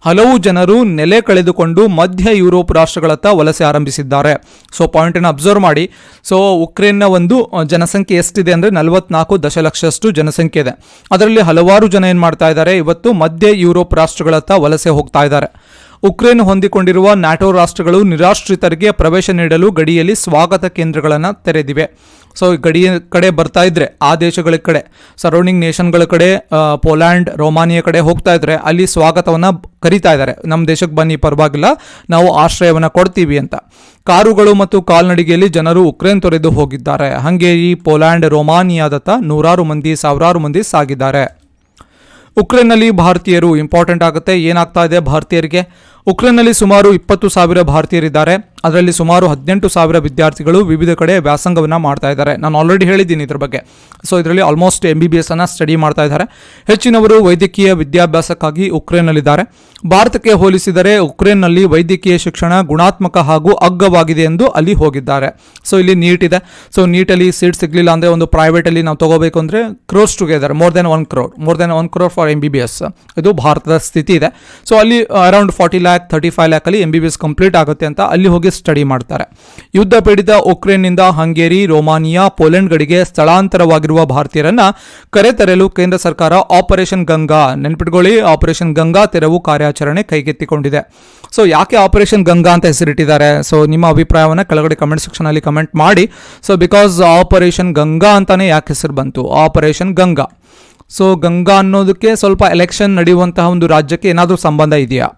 ಹಲವು ಜನರು ನೆಲೆ ಕಳೆದುಕೊಂಡು ಮಧ್ಯ ಯುರೋಪ್ ರಾಷ್ಟ್ರಗಳತ್ತ ವಲಸೆ ಆರಂಭಿಸಿದ್ದಾರೆ. ಸೊ ಪಾಯಿಂಟನ್ನು ಅಬ್ಸರ್ವ್ ಮಾಡಿ. ಸೊ ಉಕ್ರೇನ್ನ ಒಂದು ಜನಸಂಖ್ಯೆ ಎಷ್ಟಿದೆ ಅಂದರೆ 44 ದಶಲಕ್ಷಷ್ಟು ಜನಸಂಖ್ಯೆ ಇದೆ. ಅದರಲ್ಲಿ ಹಲವಾರು ಜನ ಏನು ಮಾಡ್ತಾ ಇದ್ದಾರೆ, ಇವತ್ತು ಮಧ್ಯ ಯುರೋಪ್ ರಾಷ್ಟ್ರಗಳತ್ತ ವಲಸೆ ಹೋಗ್ತಾ ಇದ್ದಾರೆ. ಉಕ್ರೇನ್ ಹೊಂದಿಕೊಂಡಿರುವ ನ್ಯಾಟೋ ರಾಷ್ಟ್ರಗಳು ನಿರಾಶ್ರಿತರಿಗೆ ಪ್ರವೇಶ ನೀಡಲು ಗಡಿಯಲ್ಲಿ ಸ್ವಾಗತ ಕೇಂದ್ರಗಳನ್ನು ತೆರೆದಿವೆ. ಸೊ ಗಡಿ ಕಡೆ ಬರ್ತಾ ಇದ್ರೆ ಆ ದೇಶಗಳ ಕಡೆ ಸರೌಂಡಿಂಗ್ ನೇಷನ್ಗಳ ಕಡೆ ಪೋಲ್ಯಾಂಡ್ ರೊಮಾನಿಯಾ ಕಡೆ ಹೋಗ್ತಾ ಇದ್ರೆ ಅಲ್ಲಿ ಸ್ವಾಗತವನ್ನು ಕರೀತಾ ಇದ್ದಾರೆ, ನಮ್ಮ ದೇಶಕ್ಕೆ ಬನ್ನಿ ಪರವಾಗಿಲ್ಲ ನಾವು ಆಶ್ರಯವನ್ನು ಕೊಡ್ತೀವಿ ಅಂತ. ಕಾರುಗಳು ಮತ್ತು ಕಾಲ್ನಡಿಗೆಯಲ್ಲಿ ಜನರು ಉಕ್ರೇನ್ ತೊರೆದು ಹೋಗಿದ್ದಾರೆ. ಹಂಗೇರಿ, ಪೋಲ್ಯಾಂಡ್, ರೊಮಾನಿಯಾದತ್ತ ನೂರಾರು ಮಂದಿ, ಸಾವಿರಾರು ಮಂದಿ ಸಾಗಿದ್ದಾರೆ. ಉಕ್ರೇನ್ನಲ್ಲಿ ಭಾರತೀಯರು ಇಂಪಾರ್ಟೆಂಟ್ ಆಗುತ್ತೆ. ಏನಾಗ್ತಾ ಇದೆ ಭಾರತೀಯರಿಗೆ? ಉಕ್ರೇನ್ನಲ್ಲಿ ಸುಮಾರು 20,000 ಭಾರತೀಯರಿದ್ದಾರೆ. ಅದರಲ್ಲಿ ಸುಮಾರು 18,000 ವಿದ್ಯಾರ್ಥಿಗಳು ವಿವಿಧ ಕಡೆ ವ್ಯಾಸಂಗವನ್ನು ಮಾಡ್ತಾ ಇದ್ದಾರೆ. ನಾನು ಆಲ್ರೆಡಿ ಹೇಳಿದ್ದೀನಿ ಇದ್ರ ಬಗ್ಗೆ. ಸೊ ಇದರಲ್ಲಿ ಆಲ್ಮೋಸ್ಟ್ MBBS ಅನ್ನು ಸ್ಟಡಿ ಮಾಡ್ತಾ ಇದ್ದಾರೆ. ಹೆಚ್ಚಿನವರು ವೈದ್ಯಕೀಯ ವಿದ್ಯಾಭ್ಯಾಸಕ್ಕಾಗಿ ಉಕ್ರೇನ್ನಲ್ಲಿದ್ದಾರೆ. ಭಾರತಕ್ಕೆ ಹೋಲಿಸಿದರೆ ಉಕ್ರೇನ್ನಲ್ಲಿ ವೈದ್ಯಕೀಯ ಶಿಕ್ಷಣ ಗುಣಾತ್ಮಕ ಹಾಗೂ ಅಗ್ಗವಾಗಿದೆ ಎಂದು ಅಲ್ಲಿ ಹೋಗಿದ್ದಾರೆ. ಸೊ ಇಲ್ಲಿ ನೀಟ್ ಇದೆ. ಸೊ ನೀಟಲ್ಲಿ ಸೀಟ್ ಸಿಗಲಿಲ್ಲ ಅಂದರೆ ಒಂದು ಪ್ರೈವೇಟಲ್ಲಿ ನಾವು ತಗೋಬೇಕು ಅಂದರೆ crores together more than 1 crore for MBBS. ಇದು ಭಾರತದ ಸ್ಥಿತಿ ಇದೆ. ಸೊ ಅಲ್ಲಿ ಅರೌಂಡ್ 40 lakh 35 lakh ಅಲ್ಲಿ MBBS ಕಂಪ್ಲೀಟ್ ಆಗುತ್ತೆ ಅಂತ ಅಲ್ಲಿ ಹೋಗಿ ಸ್ಟಡಿ ಮಾಡ್ತಾರೆ. ಯುದ್ಧ ಪೀಡಿತ ಉಕ್ರೇನ್ನಿಂದ ಹಂಗೇರಿ, ರೊಮಾನಿಯಾ, ಪೋಲೆಂಡ್ಗಳಿಗೆ ಸ್ಥಳಾಂತರವಾಗಿರುವ ಭಾರತೀಯರನ್ನ ಕರೆತರಲು ಕೇಂದ್ರ ಸರ್ಕಾರ ಆಪರೇಷನ್ ಗಂಗಾ, ನೆನ್ಪಿಟ್ಕೊಳ್ಳಿ, ಆಪರೇಷನ್ ಗಂಗಾ ತೆರವು ಕಾರ್ಯಾಚರಣೆ ಕೈಗೆತ್ತಿಕೊಂಡಿದೆ. ಸೊ ಯಾಕೆ ಆಪರೇಷನ್ ಗಂಗಾ ಅಂತ ಹೆಸರಿಟ್ಟಿದ್ದಾರೆ? ಸೊ ನಿಮ್ಮ ಅಭಿಪ್ರಾಯವನ್ನು ಕೆಳಗಡೆ ಕಮೆಂಟ್ ಸೆಕ್ಷನ್ ಅಲ್ಲಿ ಕಮೆಂಟ್ ಮಾಡಿ. ಸೊ ಬಿಕಾಸ್ ಆಪರೇಷನ್ ಗಂಗಾ ಅಂತಾನೆ ಯಾಕೆ ಹೆಸರು ಬಂತು, ಆಪರೇಷನ್ ಗಂಗಾ. ಸೊ ಗಂಗಾ ಅನ್ನೋದಕ್ಕೆ ಸ್ವಲ್ಪ ಎಲೆಕ್ಷನ್ ನಡೆಯುವಂತಹ ಒಂದು ರಾಜ್ಯಕ್ಕೆ ಏನಾದರೂ ಸಂಬಂಧ ಇದೆಯಾ?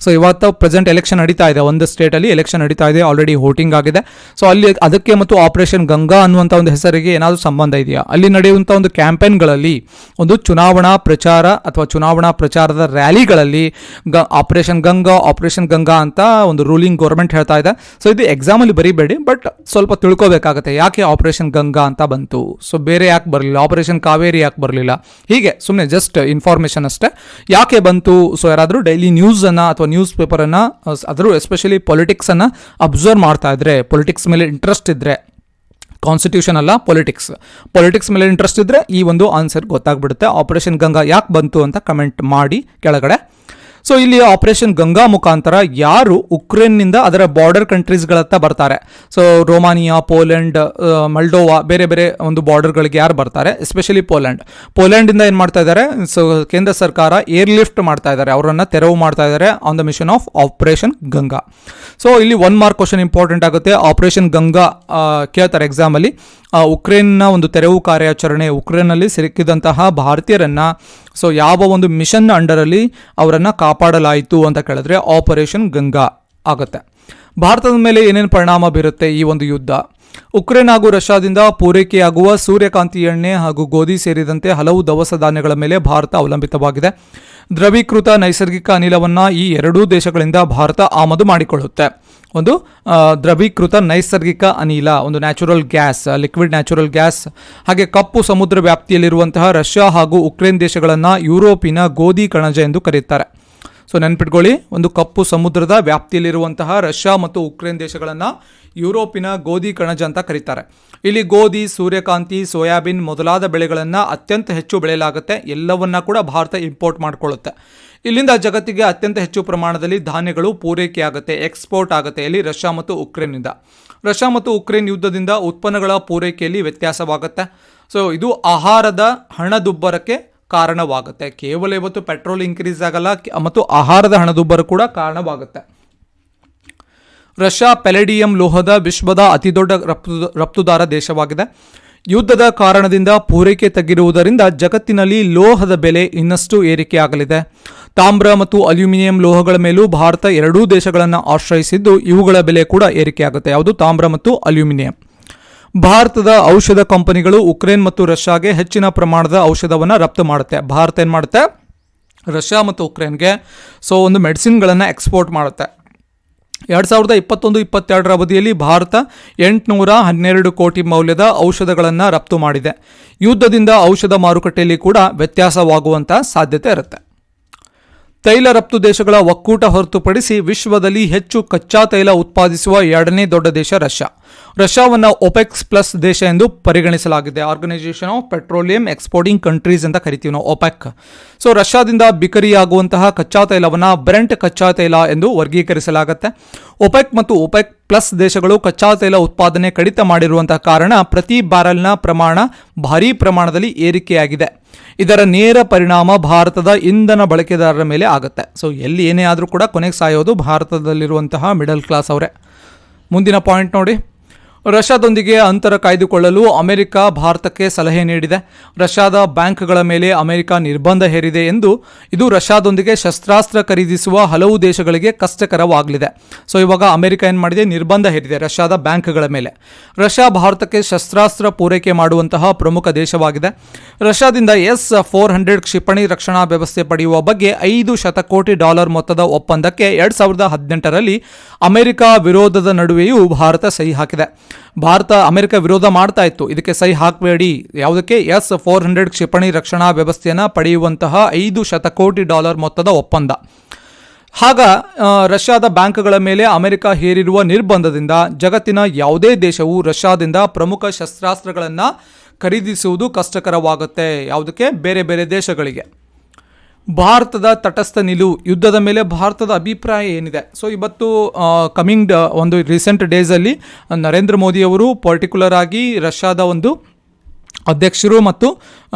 ಸೊ ಇವತ್ತು ಪ್ರೆಸೆಂಟ್ ಎಲೆಕ್ಷನ್ ನಡೀತಾ ಇದೆ, ಒಂದು ಸ್ಟೇಟಲ್ಲಿ ಎಲೆಕ್ಷನ್ ನಡೀತಾ ಇದೆ, ಆಲ್ರೆಡಿ ವೋಟಿಂಗ್ ಆಗಿದೆ. ಸೊ ಅಲ್ಲಿ ಅದಕ್ಕೆ ಮತ್ತು ಆಪರೇಷನ್ ಗಂಗಾ ಅನ್ನುವಂಥ ಒಂದು ಹೆಸರಿಗೆ ಏನಾದರೂ ಸಂಬಂಧ ಇದೆಯಾ? ಅಲ್ಲಿ ನಡೆಯುವಂಥ ಒಂದು ಕ್ಯಾಂಪೇನ್ಗಳಲ್ಲಿ, ಒಂದು ಚುನಾವಣಾ ಪ್ರಚಾರ ಅಥವಾ ಚುನಾವಣಾ ಪ್ರಚಾರದ ರ್ಯಾಲಿಗಳಲ್ಲಿ ಆಪರೇಷನ್ ಗಂಗಾ ಅಂತ ಒಂದು ರೂಲಿಂಗ್ ಗೌರ್ಮೆಂಟ್ ಹೇಳ್ತಾ ಇದೆ. ಸೊ ಇದು ಎಕ್ಸಾಮಲ್ಲಿ ಬರೀಬೇಡಿ, ಬಟ್ ಸ್ವಲ್ಪ ತಿಳ್ಕೋಬೇಕಾಗತ್ತೆ ಯಾಕೆ ಆಪರೇಷನ್ ಗಂಗಾ ಅಂತ ಬಂತು. ಸೊ ಬೇರೆ ಯಾಕೆ ಬರಲಿಲ್ಲ, ಆಪರೇಷನ್ ಕಾವೇರಿ ಯಾಕೆ ಬರಲಿಲ್ಲ, ಹೀಗೆ ಸುಮ್ಮನೆ ಜಸ್ಟ್ ಇನ್ಫಾರ್ಮೇಷನ್ ಅಷ್ಟೇ. ಯಾಕೆ ಬಂತು? ಸೊ ಯಾರಾದರೂ ಡೈಲಿ ನ್ಯೂಸನ್ನು ಅಥವಾ ನ್ಯೂಸ್ ಪೇಪರನ್ನು, ಅದರ ಎಸ್ಪೆಷಲಿ ಪೊಲಿಟಿಕ್ಸನ್ನು ಅಬ್ಸರ್ವ್ ಮಾಡ್ತಾ ಇದ್ರೆ, ಪೊಲಿಟಿಕ್ಸ್ ಮೇಲೆ ಇಂಟ್ರೆಸ್ಟ್ ಇದ್ದರೆ, ಕಾನ್ಸ್ಟಿಟ್ಯೂಷನ್ ಅಲ್ಲ ಪೊಲಿಟಿಕ್ಸ್ ಮೇಲೆ ಇಂಟ್ರೆಸ್ಟ್ ಇದ್ದರೆ ಈ ಒಂದು ಆನ್ಸರ್ ಗೊತ್ತಾಗ್ಬಿಡುತ್ತೆ. ಆಪರೇಷನ್ ಗಂಗಾ ಯಾಕೆ ಬಂತು ಅಂತ ಕಮೆಂಟ್ ಮಾಡಿ ಕೆಳಗಡೆ. ಸೊ ಇಲ್ಲಿ ಆಪರೇಷನ್ ಗಂಗಾ ಮುಖಾಂತರ ಯಾರು ಉಕ್ರೇನ್ನಿಂದ ಅದರ ಬಾರ್ಡರ್ ಕಂಟ್ರೀಸ್ಗಳತ್ತ ಬರ್ತಾರೆ, ಸೊ ರೊಮಾನಿಯಾ, ಪೋಲೆಂಡ್, ಮಲ್ಡೋವಾ, ಬೇರೆ ಬೇರೆ ಒಂದು ಬಾರ್ಡರ್ಗಳಿಗೆ ಯಾರು ಬರ್ತಾರೆ, ಎಸ್ಪೆಷಲಿ ಪೋಲೆಂಡಿಂದ ಏನು ಮಾಡ್ತಾ ಇದ್ದಾರೆ, ಸೊ ಕೇಂದ್ರ ಸರ್ಕಾರ ಏರ್ ಲಿಫ್ಟ್ ಮಾಡ್ತಾ ಇದ್ದಾರೆ, ಅವರನ್ನು ತೆರವು ಮಾಡ್ತಾ ಇದ್ದಾರೆ on the mission of operation Ganga. So ಇಲ್ಲಿ 1 ಮಾರ್ಕ್ ಕ್ವಶನ್ ಇಂಪಾರ್ಟೆಂಟ್ ಆಗುತ್ತೆ. ಆಪರೇಷನ್ ಗಂಗಾ ಕೇಳ್ತಾರೆ ಎಕ್ಸಾಮಲ್ಲಿ. ಉಕ್ರೇನ್ನ ಒಂದು ತೆರವು ಕಾರ್ಯಾಚರಣೆ, ಉಕ್ರೇನ್ನಲ್ಲಿ ಸಿಕ್ಕಿದಂತಹ ಭಾರತೀಯರನ್ನು ಸೊ ಯಾವ ಒಂದು ಮಿಷನ್ ಅಂಡರಲ್ಲಿ ಅವರನ್ನು ಕಾಪಾಡಲಾಯಿತು ಅಂತ ಕೇಳಿದ್ರೆ ಆಪರೇಷನ್ ಗಂಗಾ ಆಗುತ್ತೆ. ಭಾರತದ ಮೇಲೆ ಏನೇನು ಪರಿಣಾಮ ಬೀರುತ್ತೆ ಈ ಒಂದು ಯುದ್ಧ? ಉಕ್ರೇನ್ ಹಾಗೂ ರಷ್ಯಾದಿಂದ ಪೂರೈಕೆಯಾಗುವ ಸೂರ್ಯಕಾಂತಿ ಎಣ್ಣೆ ಹಾಗೂ ಗೋಧಿ ಸೇರಿದಂತೆ ಹಲವು ದವಸ ಧಾನ್ಯಗಳ ಮೇಲೆ ಭಾರತ ಅವಲಂಬಿತವಾಗಿದೆ. ದ್ರವೀಕೃತ ನೈಸರ್ಗಿಕ ಅನಿಲವನ್ನು ಈ ಎರಡೂ ದೇಶಗಳಿಂದ ಭಾರತ ಆಮದು ಮಾಡಿಕೊಳ್ಳುತ್ತೆ. ಒಂದು ದ್ರವೀಕೃತ ನೈಸರ್ಗಿಕ ಅನಿಲ, ಒಂದು natural gas, liquid natural gas. ಹಾಗೆ ಕಪ್ಪು ಸಮುದ್ರ ವ್ಯಾಪ್ತಿಯಲ್ಲಿರುವಂತಹ ರಷ್ಯಾ ಹಾಗೂ ಉಕ್ರೇನ್ ದೇಶಗಳನ್ನು ಯುರೋಪಿನ ಗೋಧಿ ಕಣಜ ಎಂದು ಕರೆಯುತ್ತಾರೆ. ಸೊ ನೆನ್ಪಿಟ್ಕೊಳ್ಳಿ, ಒಂದು ಕಪ್ಪು ಸಮುದ್ರದ ವ್ಯಾಪ್ತಿಯಲ್ಲಿರುವಂತಹ ರಷ್ಯಾ ಮತ್ತು ಉಕ್ರೇನ್ ದೇಶಗಳನ್ನು ಯುರೋಪಿನ ಗೋಧಿ ಕಣಜ ಅಂತ ಕರೀತಾರೆ. ಇಲ್ಲಿ ಗೋಧಿ, ಸೂರ್ಯಕಾಂತಿ, ಸೋಯಾಬೀನ್ ಮೊದಲಾದ ಬೆಳೆಗಳನ್ನು ಅತ್ಯಂತ ಹೆಚ್ಚು ಬೆಳೆಯಲಾಗುತ್ತೆ. ಎಲ್ಲವನ್ನ ಕೂಡ ಭಾರತ ಇಂಪೋರ್ಟ್ ಮಾಡಿಕೊಳ್ಳುತ್ತೆ. ಇಲ್ಲಿಂದ ಜಗತ್ತಿಗೆ ಅತ್ಯಂತ ಹೆಚ್ಚು ಪ್ರಮಾಣದಲ್ಲಿ ಧಾನ್ಯಗಳು ಪೂರೈಕೆಯಾಗುತ್ತೆ, ಎಕ್ಸ್ಪೋರ್ಟ್ ಆಗುತ್ತೆ. ಇಲ್ಲಿ ರಷ್ಯಾ ಮತ್ತು ಉಕ್ರೇನ್ನಿಂದ. ರಷ್ಯಾ ಮತ್ತು ಉಕ್ರೇನ್ ಯುದ್ಧದಿಂದ ಉತ್ಪನ್ನಗಳ ಪೂರೈಕೆಯಲ್ಲಿ ವ್ಯತ್ಯಾಸವಾಗುತ್ತೆ. ಸೊ ಇದು ಆಹಾರದ ಹಣದುಬ್ಬರಕ್ಕೆ ಕಾರಣವಾಗುತ್ತೆ. ಕೇವಲ ಇವತ್ತು ಪೆಟ್ರೋಲ್ ಇನ್ಕ್ರೀಸ್ ಆಗಲ್ಲ, ಮತ್ತು ಆಹಾರದ ಹಣದುಬ್ಬರ ಕೂಡ ಕಾರಣವಾಗುತ್ತೆ. ರಷ್ಯಾ ಪೆಲೆಡಿಯಂ ಲೋಹದ ವಿಶ್ವದ ಅತಿದೊಡ್ಡ ರಫ್ತುದಾರ ದೇಶವಾಗಿದೆ. ಯುದ್ಧದ ಕಾರಣದಿಂದ ಪೂರೈಕೆ ತಗ್ಗಿರುವುದರಿಂದ ಜಗತ್ತಿನಲ್ಲಿ ಲೋಹದ ಬೆಲೆ ಇನ್ನಷ್ಟು ಏರಿಕೆಯಾಗಲಿದೆ. ತಾಮ್ರ ಮತ್ತು ಅಲ್ಯೂಮಿನಿಯಂ ಲೋಹಗಳ ಮೇಲೂ ಭಾರತ ಎರಡೂ ದೇಶಗಳನ್ನು ಆಶ್ರಯಿಸಿದ್ದು ಇವುಗಳ ಬೆಲೆ ಕೂಡ ಏರಿಕೆಯಾಗುತ್ತೆ. ಯಾವುದು? ತಾಮ್ರ ಮತ್ತು ಅಲ್ಯೂಮಿನಿಯಂ. ಭಾರತದ ಔಷಧ ಕಂಪನಿಗಳು ಉಕ್ರೇನ್ ಮತ್ತು ರಷ್ಯಾಗೆ ಹೆಚ್ಚಿನ ಪ್ರಮಾಣದ ಔಷಧವನ್ನು ರಫ್ತು ಮಾಡುತ್ತೆ. ಭಾರತ ಏನು ಮಾಡುತ್ತೆ? ರಷ್ಯಾ ಮತ್ತು ಉಕ್ರೇನ್ಗೆ ಸೊ ಒಂದು ಮೆಡಿಸಿನ್ಗಳನ್ನು ಎಕ್ಸ್ಪೋರ್ಟ್ ಮಾಡುತ್ತೆ. 2021-22 ಅವಧಿಯಲ್ಲಿ ಭಾರತ 812 ಕೋಟಿ ಮೌಲ್ಯದ ಔಷಧಗಳನ್ನು ರಫ್ತು ಮಾಡಿದೆ. ಯುದ್ಧದಿಂದ ಔಷಧ ಮಾರುಕಟ್ಟೆಯಲ್ಲಿ ಕೂಡ ವ್ಯತ್ಯಾಸವಾಗುವಂಥ ಸಾಧ್ಯತೆ ಇರುತ್ತೆ. ತೈಲ ರಫ್ತು ದೇಶಗಳ ಒಕ್ಕೂಟ ಹೊರತುಪಡಿಸಿ ವಿಶ್ವದಲ್ಲಿ ಹೆಚ್ಚು ಕಚ್ಚಾ ತೈಲ ಉತ್ಪಾದಿಸುವ 2ನೇ ದೊಡ್ಡ ದೇಶ ರಷ್ಯಾ. ರಷ್ಯಾವನ್ನು ಒಪೆಕ್ಸ್ ಪ್ಲಸ್ ದೇಶ ಎಂದು ಪರಿಗಣಿಸಲಾಗಿದೆ. Organisation of petroleum exporting countries ಅಂತ ಕರಿತೀವಿ ನಾವು, ಒಪೆಕ್. ಸೊ ರಷ್ಯಾದಿಂದ ಬಿಕರಿಯಾಗುವಂತಹ ಕಚ್ಚಾ ತೈಲವನ್ನು ಬ್ರೆಂಟ್ ಕಚ್ಚಾ ತೈಲ ಎಂದು ವರ್ಗೀಕರಿಸಲಾಗುತ್ತೆ. ಒಪೆಕ್ ಮತ್ತು ಒಪೆಕ್ ಪ್ಲಸ್ ದೇಶಗಳು ಕಚ್ಚಾ ತೈಲ ಉತ್ಪಾದನೆ ಕಡಿತ ಮಾಡಿರುವಂತಹ ಕಾರಣ ಪ್ರತಿ ಬ್ಯಾರೆಲ್ನ ಪ್ರಮಾಣ ಭಾರೀ ಪ್ರಮಾಣದಲ್ಲಿ ಏರಿಕೆಯಾಗಿದೆ. ಇದರ ನೇರ ಪರಿಣಾಮ ಭಾರತದ ಇಂಧನ ಬಳಕೆದಾರರ ಮೇಲೆ ಆಗುತ್ತೆ. ಸೊ ಎಲ್ಲಿ ಏನೇ ಆದರೂ ಕೂಡ ಕೊನೆಗೆ ಸಾಯೋದು ಭಾರತದಲ್ಲಿರುವಂತಹ ಮಿಡಲ್ ಕ್ಲಾಸ್ ಅವರೇ. ಮುಂದಿನ ಪಾಯಿಂಟ್ ನೋಡಿ, ರಷ್ಯಾದೊಂದಿಗೆ ಅಂತರ ಕಾಯ್ದುಕೊಳ್ಳಲು ಅಮೆರಿಕ ಭಾರತಕ್ಕೆ ಸಲಹೆ ನೀಡಿದೆ. ರಷ್ಯಾದ ಬ್ಯಾಂಕ್ಗಳ ಮೇಲೆ ಅಮೆರಿಕ ನಿರ್ಬಂಧ ಹೇರಿದೆ ಎಂದು ಇದು ರಷ್ಯಾದೊಂದಿಗೆ ಶಸ್ತ್ರಾಸ್ತ್ರ ಖರೀದಿಸುವ ಹಲವು ದೇಶಗಳಿಗೆ ಕಷ್ಟಕರವಾಗಲಿದೆ. ಸೊ ಇವಾಗ ಅಮೆರಿಕ ಏನು ಮಾಡಿದೆ, ನಿರ್ಬಂಧ ಹೇರಿದೆ ರಷ್ಯಾದ ಬ್ಯಾಂಕ್ಗಳ ಮೇಲೆ. ರಷ್ಯಾ ಭಾರತಕ್ಕೆ ಶಸ್ತ್ರಾಸ್ತ್ರ ಪೂರೈಕೆ ಮಾಡುವಂತಹ ಪ್ರಮುಖ ದೇಶವಾಗಿದೆ. ರಷ್ಯಾದಿಂದ S-400 ಕ್ಷಿಪಣಿ ರಕ್ಷಣಾ ವ್ಯವಸ್ಥೆ ಪಡೆಯುವ ಬಗ್ಗೆ $500 ಕೋಟಿ ಮೊತ್ತದ ಒಪ್ಪಂದಕ್ಕೆ 2018ರಲ್ಲಿ ಅಮೆರಿಕ ವಿರೋಧದ ನಡುವೆಯೂ ಭಾರತ ಸಹಿ ಹಾಕಿದೆ. ಅಮೆರಿಕ ವಿರೋಧ ಮಾಡ್ತಾ ಇತ್ತು, ಇದಕ್ಕೆ ಸಹಿ ಹಾಕಬೇಡಿ, ಯಾವುದಕ್ಕೆ, S-400 ಕ್ಷಿಪಣಿ ರಕ್ಷಣಾ ವ್ಯವಸ್ಥೆಯನ್ನು ಪಡೆಯುವಂತಹ $500 ಕೋಟಿ ಮೊತ್ತದ ಒಪ್ಪಂದ. ರಷ್ಯಾದ ಬ್ಯಾಂಕ್ಗಳ ಮೇಲೆ ಅಮೆರಿಕ ಹೇರಿರುವ ನಿರ್ಬಂಧದಿಂದ ಜಗತ್ತಿನ ಯಾವುದೇ ದೇಶವು ರಷ್ಯಾದಿಂದ ಪ್ರಮುಖ ಶಸ್ತ್ರಾಸ್ತ್ರಗಳನ್ನು ಖರೀದಿಸುವುದು ಕಷ್ಟಕರವಾಗುತ್ತೆ. ಯಾವುದಕ್ಕೆ, ಬೇರೆ ಬೇರೆ ದೇಶಗಳಿಗೆ. ಭಾರತದ ತಟಸ್ಥ ನಿಲುವು, ಯುದ್ಧದ ಮೇಲೆ ಭಾರತದ ಅಭಿಪ್ರಾಯ ಏನಿದೆ? ಸೊ ಇವತ್ತು ಕಮಿಂಗ್ ಒಂದು ರೀಸೆಂಟ್ ಡೇಸಲ್ಲಿ ನರೇಂದ್ರ ಮೋದಿಯವರು ಪರ್ಟಿಕ್ಯುಲರ್ ಆಗಿ ರಷ್ಯಾದ ಒಂದು ಅಧ್ಯಕ್ಷರು ಮತ್ತು